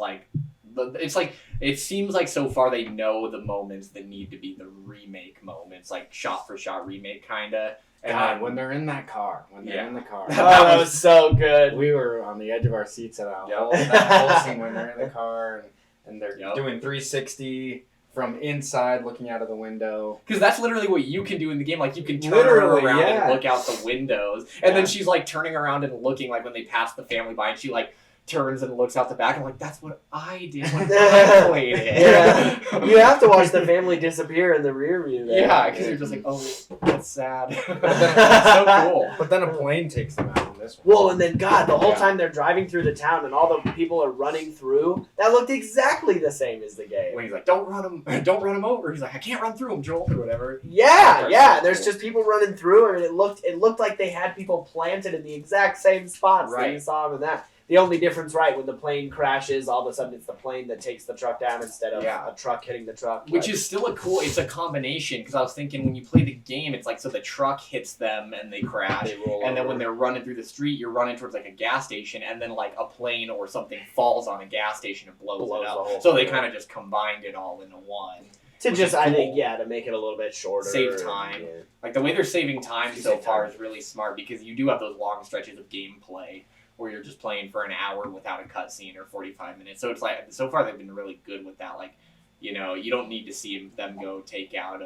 like. It's like it seems like so far they know the moments that need to be the remake moments, like shot for shot remake kinda. God, when they're in that car, in the car. That was so good. We were on the edge of our seats at that whole scene when they're in the car and they're doing 360 from inside, looking out of the window. Because that's literally what you can do in the game. Like you can turn her around and look out the windows, and then she's like turning around and looking like when they pass the family by, and she like turns and looks out the back. I'm like, that's what I did when I played it. Yeah. You have to watch the family disappear in the rear view. Yeah, because you're just like, oh, that's sad. That's so cool. But then a plane takes them out in this one. Well, and then God, the whole time they're driving through the town and all the people are running through, that looked exactly the same as the game. When he's like, don't run him over. He's like, I can't run through him, Joel, or whatever. Yeah. There's just people running through, and it looked like they had people planted in the exact same spots that you saw them in that. The only difference, when the plane crashes, all of a sudden it's the plane that takes the truck down instead of a truck hitting the truck. Which is still it's a combination, because I was thinking when you play the game, it's like, so the truck hits them and they crash, and then when they're running through the street, you're running towards like a gas station, and then like a plane or something falls on a gas station and blows it up. So they kind of just combined it all into one. To just, I think, to make it a little bit shorter. Save time. Like the way they're saving time so far is really smart, because you do have those long stretches of gameplay where you're just playing for an hour without a cutscene or 45 minutes. So it's like, so far they've been really good with that. Like, you don't need to see them go take out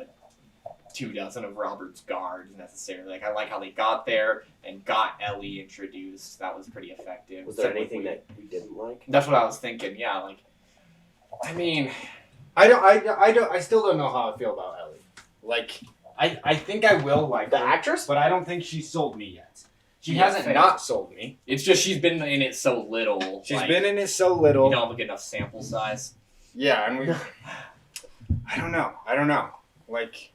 24 of Robert's guards necessarily. Like, I like how they got there and got Ellie introduced. That was pretty effective. Was there anything that you didn't like? That's what I was thinking, yeah. Like, I mean, I still don't know how I feel about Ellie. Like, I think I will like The her, actress? but I don't think she sold me yet. She Yeah, hasn't fair. not sold me. It's just she's been in it so little. She's like, been in it so little. You don't have a good enough sample size. Yeah, and we. I don't know. Like,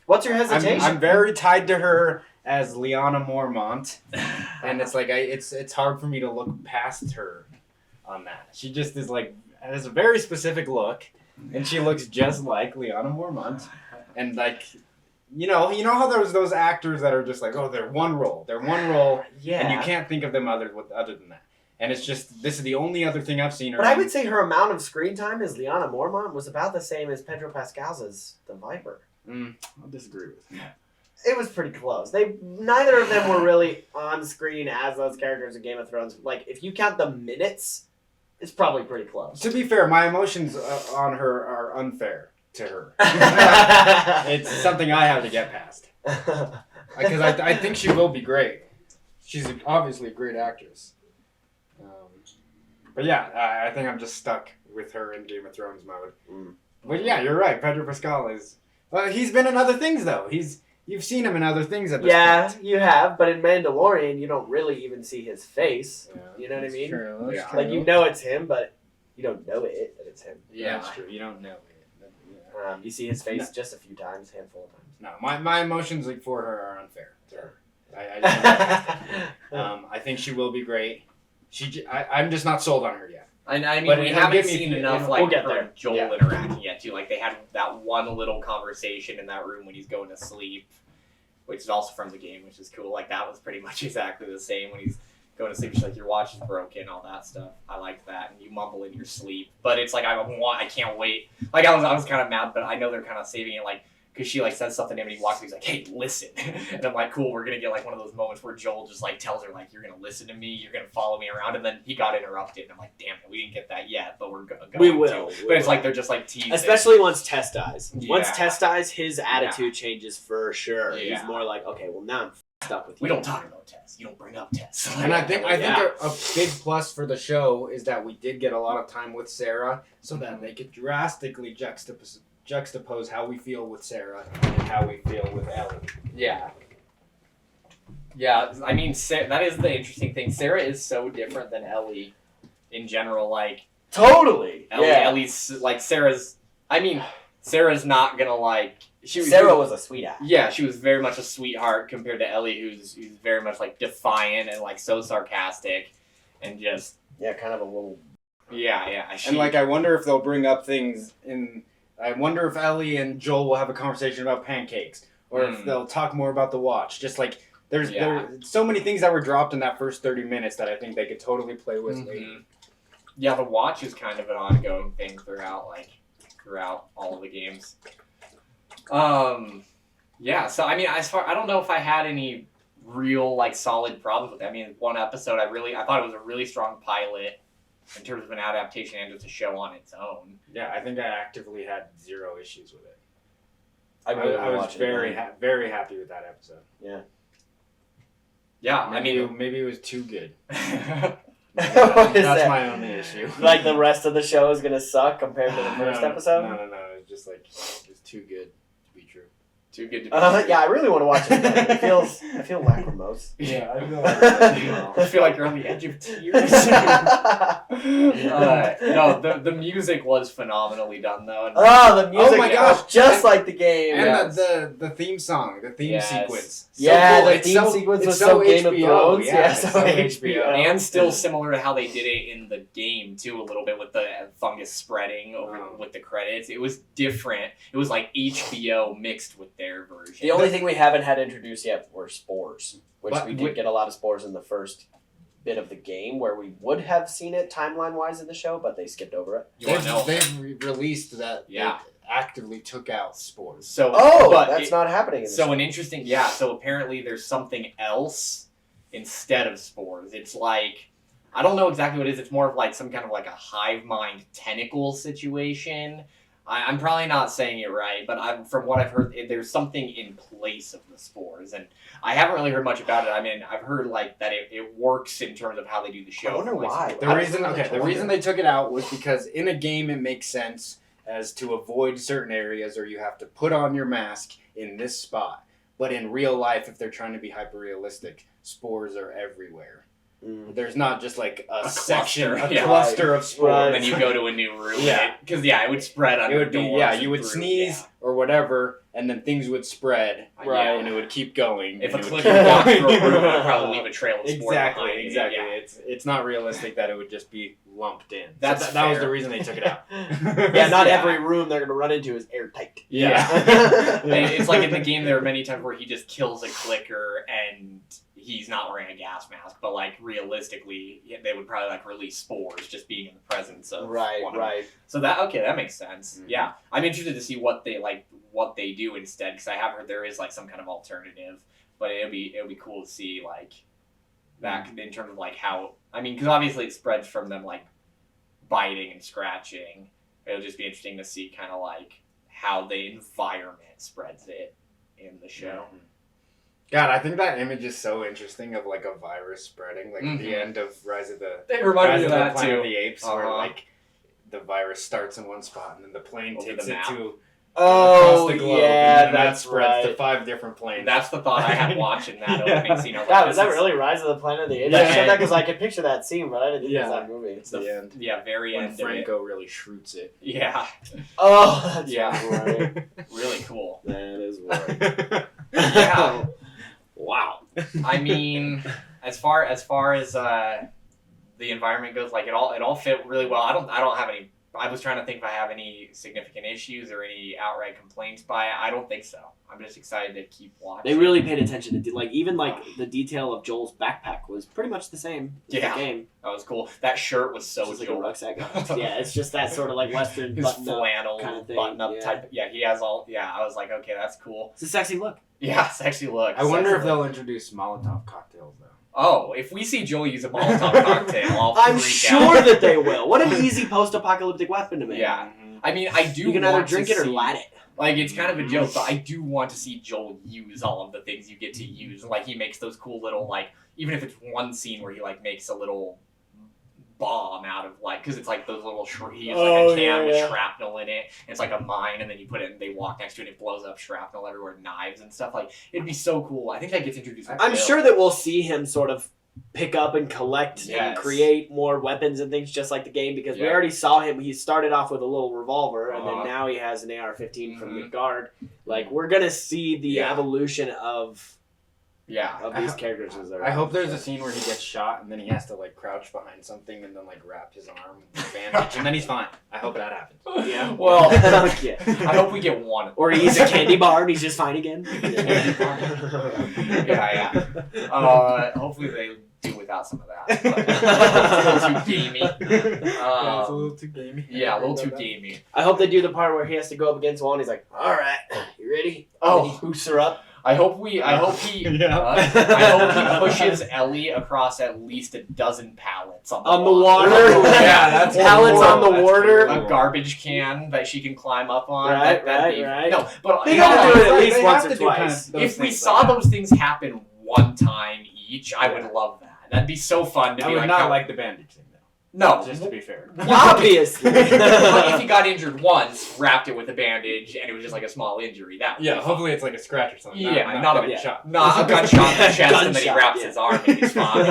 What's your hesitation? I'm very tied to her as Lyanna Mormont, and it's like it's hard for me to look past her on that. She just is like has a very specific look, and she looks just like Lyanna Mormont, and like. You know how there's those actors that are just like, oh, they're one role, yeah. and you can't think of them other than that. And it's just, this is the only other thing I've seen her But I in. would say her amount of screen time as Lyanna Mormont was about the same as Pedro Pascal's as the Viper. I'll disagree with that. It was pretty close. Neither of them were really on screen as those characters in Game of Thrones. Like, if you count the minutes, it's probably pretty close. To be fair, my emotions on her are unfair to her. It's something I have to get past. Because I think she will be great. She's obviously a great actress. But yeah, I think I'm just stuck with her in Game of Thrones mode. But yeah, you're right. Pedro Pascal is... Well, he's been in other things, though. You've seen him in other things at this point. You have, but in Mandalorian, you don't really even see his face. Yeah, You know what I mean? True, Yeah. true. Like, you know it's him, but you don't know that it's him. Yeah, that's true. You don't know it. You see his face just a few times, handful of times. No, my emotions for her are unfair. To her. I think she will be great. I'm just not sold on her yet. I mean, But we it'll haven't give me- seen enough we'll like get her there. and Joel Yeah. interacting yet too. Like they had that one little conversation in that room when he's going to sleep, which is also from the game, which is cool. Like that was pretty much exactly the same when he's going to sleep. She's like, your watch is broken, all that stuff. I liked that, and you mumble in your sleep. But it's like I can't wait. Like I was kind of mad, but I know they're kind of saving it. Like. Because she like says something to him and he walks. He's like, "Hey, listen," and I'm like, "Cool, we're gonna get like one of those moments where Joel just like tells her like, you're gonna listen to me, you're gonna follow me around," and then he got interrupted, and I'm like, "Damn it, we didn't get that yet, but we're going We will. to." But it's like they're just like teasing. Especially once Tess dies. Once Yeah. Tess dies, his attitude changes for sure. Yeah. He's more like, okay, well now I'm stuck with you. We don't talk about Tess. You don't bring up Tess. And I think Yeah. a big plus for the show is that we did get a lot of time with Sarah, so that they could drastically juxtapose how we feel with Sarah and how we feel with Ellie. Yeah. Yeah, I mean, that is the interesting thing. Sarah is so different than Ellie in general. Like, Totally. Ellie's, like, Sarah's not gonna, like... Sarah was a sweet ass. Yeah, she was very much a sweetheart compared to Ellie, who's very much, like, defiant and, like, so sarcastic and just... Yeah, kind of a little... Yeah. And, like, I wonder if they'll bring up things in... I wonder if Ellie and Joel will have a conversation about pancakes, or if they'll talk more about the watch. Just, like, there's so many things that were dropped in that first 30 minutes that I think they could totally play with later. Yeah, the watch is kind of an ongoing thing throughout all of the games. Yeah, so I mean, I don't know if I had any real like solid problems with it. I mean, one episode I thought it was a really strong pilot in terms of an adaptation and just a show on its own. Yeah, I think I actively had zero issues with it. I was very happy with that episode. Yeah. Yeah, Maybe it was too good. What is That's that? my only issue. Like the rest of the show is gonna suck compared to the first episode? No. It's just like it's too good to be true. Too good to be Yeah, I really want to watch it. I feel lacrimose. Yeah, I feel like you're on the edge of tears. No, the music was phenomenally done though. And the music! Oh my gosh, just like the game. And the theme song, the theme sequence. So Yeah, cool. the theme sequence was so Game of Thrones. Yeah, so HBO. And still similar to how they did it in the game too, a little bit with the fungus spreading over with the credits. It was different. It was like HBO mixed with their version. The only thing we haven't had introduced yet were spores, which we did get a lot of spores in the first bit of the game, where we would have seen it timeline-wise in the show, but they skipped over it. They've released that. Yeah. They actively took out spores. So, that's not happening in the show. So apparently there's something else instead of spores. It's like, I don't know exactly what it is. It's more of like some kind of like a hive mind tentacle situation. I'm probably not saying it right, but from what I've heard, there's something in place of the spores, and I haven't really heard much about it. I mean, I've heard like that it works in terms of how they do the show. I wonder why. The reason they took it out was because in a game it makes sense, as to avoid certain areas, or you have to put on your mask in this spot. But in real life, if they're trying to be hyper realistic, spores are everywhere. There's not just like a section, cluster of spores. Right. And then you go to a new room. Yeah. Because, it would spread under it would be, doors. you would sneeze or whatever, and then things would spread. Right. And it would keep going. If a clicker walked through a room, it would probably leave a trail of spores behind it. Exactly. Yeah. It's not realistic that it would just be lumped in. That was the reason they took it out. Not every room they're going to run into is airtight. Yeah. It's like in the game, there are many times where he just kills a clicker and he's not wearing a gas mask, but like realistically, they would probably like release spores just being in the presence of one of them. So that makes sense. Mm-hmm. Yeah, I'm interested to see what they do instead, because I have heard there is like some kind of alternative, but it'll be cool to see like that in terms of like how, I mean, because obviously it spreads from them like biting and scratching. It'll just be interesting to see kind of like how the environment spreads it in the show. Mm-hmm. God, I think that image is so interesting of like a virus spreading, like at the end of Rise of the Planet of the Apes, where like the virus starts in one spot and then the plane takes it to across the globe, and then that spreads to 5 different planes. That's the thought I had watching that opening scene. Was that really Rise of the Planet of the Apes? I said that because I could picture that scene, but I didn't think it was that movie. It's the end. Yeah, very when end. Franco really shoots it. Yeah. Oh, that's right. Really cool. That is right. Yeah. Wow. I mean, as far as the environment goes, like it all fit really well. I don't have any. I was trying to think if I have any significant issues or any outright complaints by it. I don't think so. I'm just excited to keep watching. They really paid attention to even the detail of Joel's backpack was pretty much the same as the game. That was cool. That shirt was so just Joel. Like a rucksack. Yeah, it's just that sort of like Western flannel kind of thing. Button up type. Yeah, he has all. Yeah, I was like, okay, that's cool. It's a sexy look. Yeah, sexy look. I wonder if they'll introduce Molotov cocktails though. Oh, if we see Joel use a Molotov cocktail, I'm sure that they will. What an easy post-apocalyptic weapon to make. Yeah. I mean, I do. You can either drink it or light it. Like, it's kind of a joke, but I do want to see Joel use all of the things you get to use. Like, he makes those cool little, like, even if it's one scene where he, like, makes a little bomb out of, like, because it's like those little, he has, like, a can with shrapnel in it. And it's like a mine, and then you put it, and they walk next to it, and it blows up shrapnel everywhere, knives and stuff. Like, it'd be so cool. I think that gets introduced. I'm sure that we'll see him sort of pick up and collect and create more weapons and things just like the game, because we already saw him. He started off with a little revolver, and then now he has an AR-15 from the guard. Like, we're gonna see the evolution of these characters as they're. I hope there's a scene where he gets shot and then he has to like crouch behind something and then like wrap his arm with a bandage and then he's fine. I hope that happens. Yeah. Well, I hope we get one. Or he eats a candy bar and he's just fine again. Hopefully they do without some of that. But it's a little too gamey. It's a little too gamey. Yeah, a little too gamey. I hope they do the part where he has to go up against one. He's like, "All right, you ready?" And he boosts her up. I hope he pushes Ellie across at least a dozen pallets on the water. That's pallets on the water. A garbage can that she can climb up on. Right. No, but they gotta do it at least once or twice. If we saw those things happen one time each, I would love that. That'd be so fun to be like. I would not like the bandage thing. No, just to be fair. Obviously. But if he got injured once, wrapped it with a bandage, and it was just like a small injury, that would be hopefully it's like a scratch or something. Not a gunshot. Not a gunshot in the chest, and then he wraps his arm and he's fine.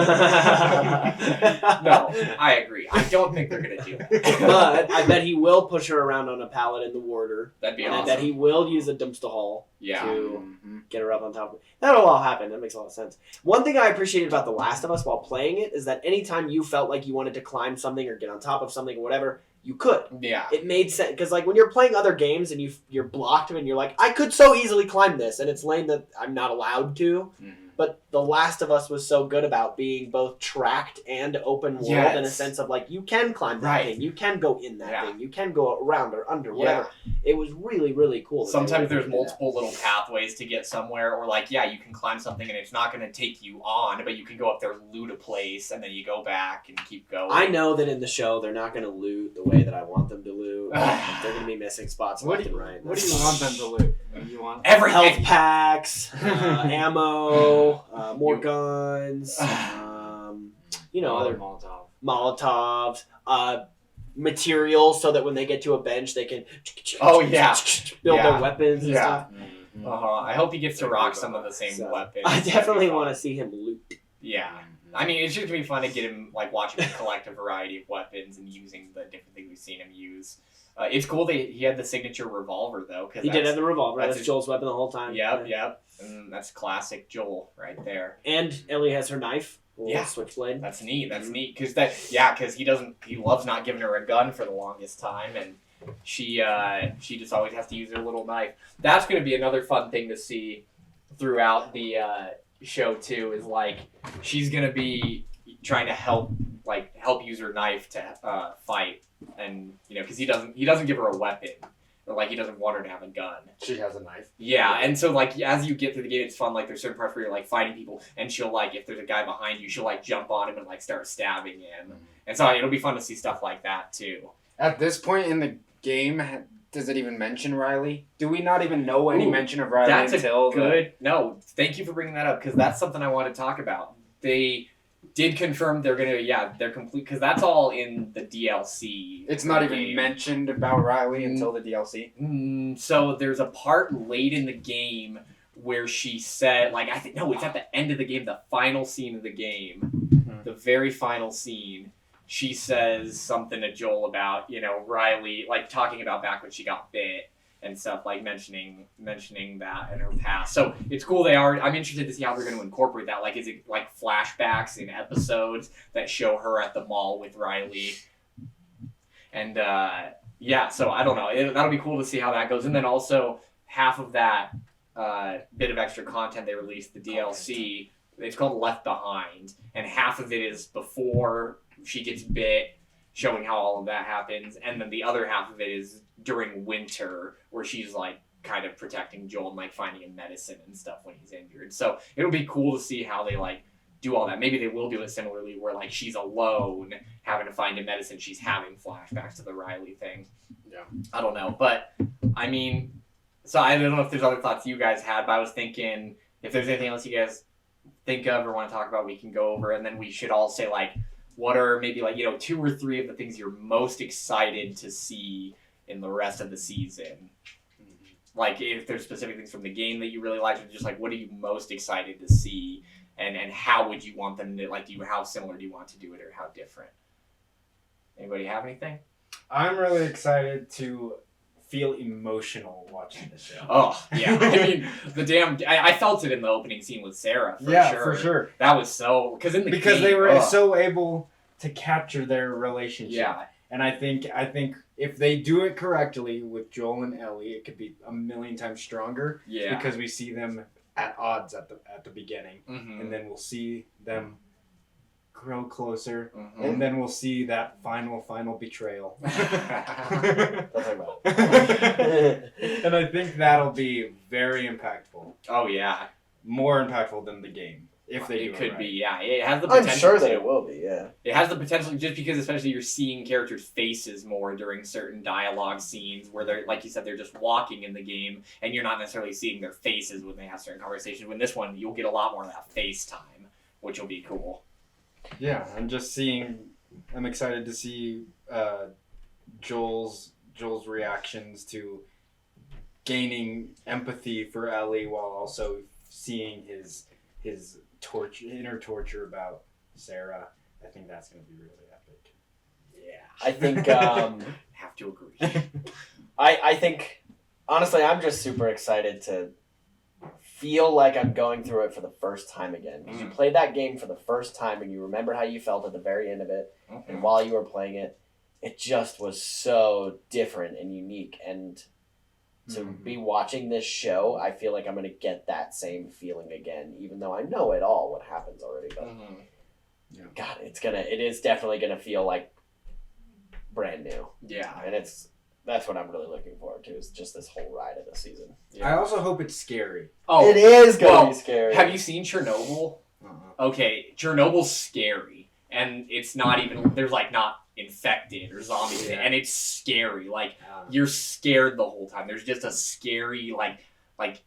No, I agree. I don't think they're gonna do that. But I bet he will push her around on a pallet in the water. That'd be awesome. And I bet he will use a dumpster haul to get her up on top of it. That'll all happen. That makes a lot of sense. One thing I appreciated about The Last of Us while playing it is that anytime you felt like you wanted to climb something or get on top of something or whatever, you could. Yeah. It made sense. Because like when you're playing other games and you're blocked and you're like, I could so easily climb this, and it's lame that I'm not allowed to. Mm-hmm. But The Last of Us was so good about being both tracked and open world in a sense of like, you can climb that thing, you can go in that thing, you can go around or under, whatever. It was really, really cool. Sometimes there's multiple little pathways to get somewhere, or like, you can climb something and it's not going to take you on, but you can go up there, loot a place, and then you go back and keep going. I know that in the show they're not going to loot the way that I want them to loot. They're going to be missing spots left and right. What do you want them to loot? You want everything. Health packs, ammo, more guns, other Molotovs, material so that when they get to a bench, they can build their weapons and stuff. Mm-hmm. I hope he gets to rock some of the same weapons. I definitely want to see him loot. Yeah. I mean, it's just going to be fun to get him, like, watching him collect a variety of weapons and using the different things we've seen him use. It's cool that he had the signature revolver, though. Cause he did have the revolver. That's Joel's weapon the whole time. Yep. And that's classic Joel right there. And Ellie has her knife. Switchblade. That's neat. Because he loves not giving her a gun for the longest time, and she just always has to use her little knife. That's going to be another fun thing to see throughout the show too. Is like she's going to be trying to help use her knife to fight, and because he doesn't give her a weapon. Or, he doesn't want her to have a gun. She has a knife. Yeah, and so, as you get through the game, it's fun. There's certain parts where you're, fighting people, and she'll, if there's a guy behind you, she'll, jump on him and, start stabbing him. Mm-hmm. And so it'll be fun to see stuff like that, too. At this point in the game, does it even mention Riley? Do we not even know any mention of Riley until... No, thank you for bringing that up, because that's something I want to talk about. They... did confirm they're complete, because that's all in the DLC. It's not even mentioned about Riley until the DLC? So there's a part late in the game where she said, it's at the end of the game, the final scene of the game, the very final scene, she says something to Joel about, Riley, talking about back when she got bit. And stuff, mentioning that in her past. So it's cool I'm interested to see how they're going to incorporate that. Is it flashbacks in episodes that show her at the mall with Riley? And so I don't know. That'll be cool to see how that goes. And then also half of that bit of extra content they released, the DLC, it's called Left Behind. And half of it is before she gets bit, showing how all of that happens. And then the other half of it is during winter, where she's kind of protecting Joel and finding him medicine and stuff when he's injured. So it'll be cool to see how they do all that. Maybe they will do it similarly where she's alone having to find him medicine. She's having flashbacks to the Riley thing. Yeah. I don't know. But I mean, so I don't know if there's other thoughts you guys had, but I was thinking if there's anything else you guys think of or want to talk about, we can go over, and then we should all say what are maybe 2 or 3 of the things you're most excited to see in the rest of the season. If there's specific things from the game that you really liked, or just what are you most excited to see, and how would you want them to how similar do you want to do it, or how different? Anybody have anything? I'm really excited to feel emotional watching this show. Oh yeah, I mean I felt it in the opening scene with Sarah. For sure. That was so because they were so able to capture their relationship. Yeah. And I think if they do it correctly with Joel and Ellie, it could be a million times stronger. Yeah. Because we see them at odds at the beginning, and then we'll see them grow closer, and then we'll see that final betrayal. And I think that'll be very impactful. Oh yeah. More impactful than the game. If they do it could right. be, yeah. It has the potential. I'm sure that it will be, yeah. It has the potential, just because especially you're seeing characters' faces more during certain dialogue scenes where they're, like you said, they're just walking in the game, and you're not necessarily seeing their faces when they have certain conversations. When this one, you'll get a lot more of that face time, which will be cool. Yeah, I'm excited to see Joel's reactions to gaining empathy for Ellie while also seeing his inner torture about Sarah. I think that's going to be really epic. Yeah, I think have to agree. I think honestly, I'm just super excited to feel like I'm going through it for the first time again, because you played that game for the first time and you remember how you felt at the very end of it, and while you were playing it, it just was so different and unique. And to be watching this show, I feel like I'm going to get that same feeling again, even though I know it all what happens already. But God, it is definitely gonna feel like brand new. Yeah, and that's what I'm really looking forward to, is just this whole ride of the season. Yeah. I also hope it's scary. Oh, it is gonna be scary. Have you seen Chernobyl? Okay, Chernobyl's scary, and it's not even there's not infected or zombies, and it's scary. You're scared the whole time. There's just a scary like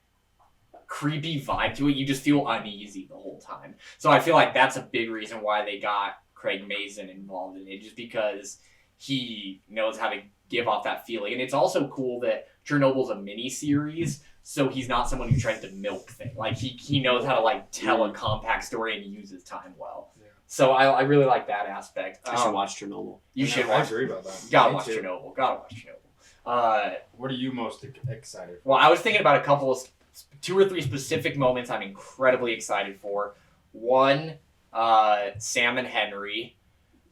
creepy vibe to it. You just feel uneasy the whole time. So I feel like that's a big reason why they got Craig Mazin involved in it, just because he knows how to give off that feeling. And it's also cool that Chernobyl's a mini series, so he's not someone who tries to milk things. Like he knows how to like tell a compact story and he uses time well. Yeah. So I really like that aspect. You should watch Chernobyl. You should I watch. agree about that. Gotta watch Chernobyl. What are you most excited for? Well, I was thinking about a couple of 2 or 3 specific moments I'm incredibly excited for. One, Sam and Henry.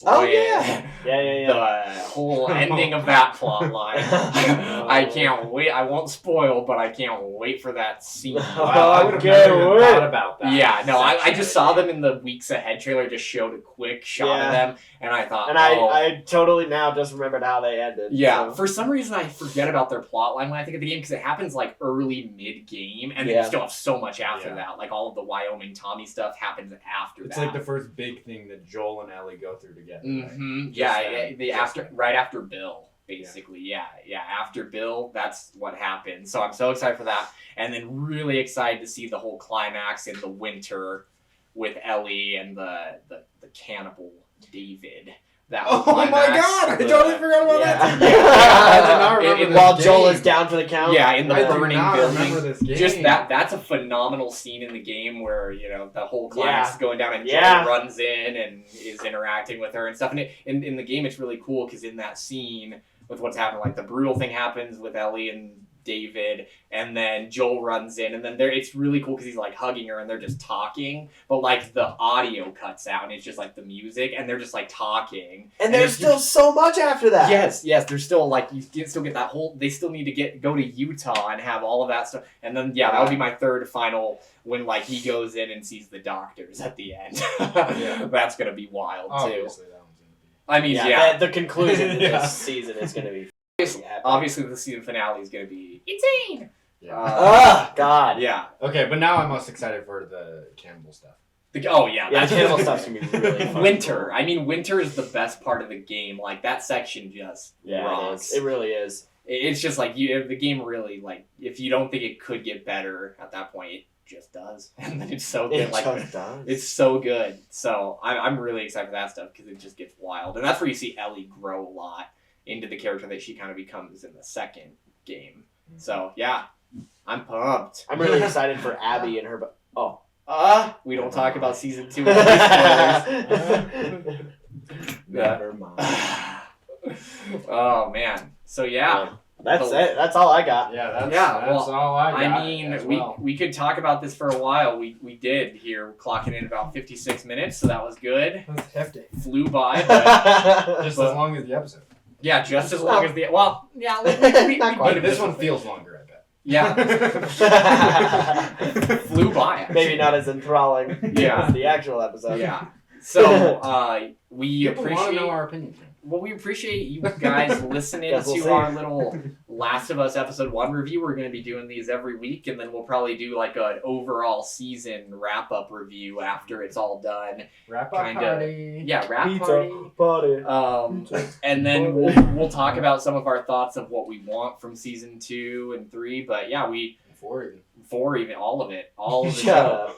Oh yeah. The whole ending of that plot line. I can't wait. I won't spoil, but I can't wait for that scene. I would have never even thought about that. Yeah, no, I just saw them in the Weeks Ahead trailer. Just showed a quick shot of them, and I thought, I totally now just remembered how they ended. Yeah, so. For some reason I forget about their plot line when I think of the game because it happens like early mid game, and then you still have so much after that. Like all of the Wyoming Tommy stuff happens after it's that. It's like the first big thing that Joel and Ellie go through together. Mm-hmm. Right? Right after Bill, basically. Yeah. After Bill, that's what happened. So I'm so excited for that, and then really excited to see the whole climax in the winter with Ellie and the cannibal David. That oh my god! I totally forgot about that. I did not remember while Joel is down for the count. Yeah, in the I burning building. Remember this game. Just that's a phenomenal scene in the game where the whole climax is going down and Joel runs in and is interacting with her and stuff. And in the game, it's really cool because in that scene with what's happening, like the brutal thing happens with Ellie and David, and then Joel runs in, and then it's really cool because he's like hugging her and they're just talking, but like the audio cuts out and it's just like the music and they're just like talking. And there's still so much after that. Yes, there's still like you can still get that whole. They still need to go to Utah and have all of that stuff, and then that would be my third final when like he goes in and sees the doctors at the end. That's gonna be wild too. Obviously, that one's gonna be. I mean, the conclusion to this season is gonna be. Obviously, the season finale is going to be insane. Yeah. God. Yeah. Okay, but now I'm most excited for the cannibal stuff. The cannibal stuff's gonna be really fun. Winter. Cool. I mean, winter is the best part of the game. Like that section just rocks. It really is. It's just like the game really like if you don't think it could get better at that point, it just does, and then it's so good. It's so good. So I'm really excited for that stuff because it just gets wild, and that's where you see Ellie grow a lot into the character that she kind of becomes in the second game. So yeah, I'm pumped. I'm really excited for Abby and her. We don't talk about season 2. Never mind. Oh man. So yeah. That's it. That's all I got. Yeah, that's all I got. I mean, we could talk about this for a while. We did here, clocking in about 56 minutes, so that was good. That's hefty. Flew by, but just as long as the episode. Yeah, just as long as the not quite. This one feels longer, I bet. Yeah. Flew by. Actually. Maybe not as enthralling as the actual episode. Yeah. So we People want to know our opinion. Well, we appreciate you guys listening to our little Last of Us Episode 1 review. We're going to be doing these every week, and then we'll probably do like an overall season wrap-up review after it's all done. Wrap-up party. Yeah, wrap party. And then we'll talk about some of our thoughts of what we want from Season 2 and 3. But yeah, 4 even, all of it. All of the show.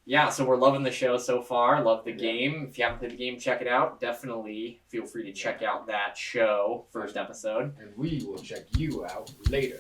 Yeah, so we're loving the show so far. Love the game. If you haven't played the game, check it out. Definitely feel free to check out that show, first episode. And we will check you out later.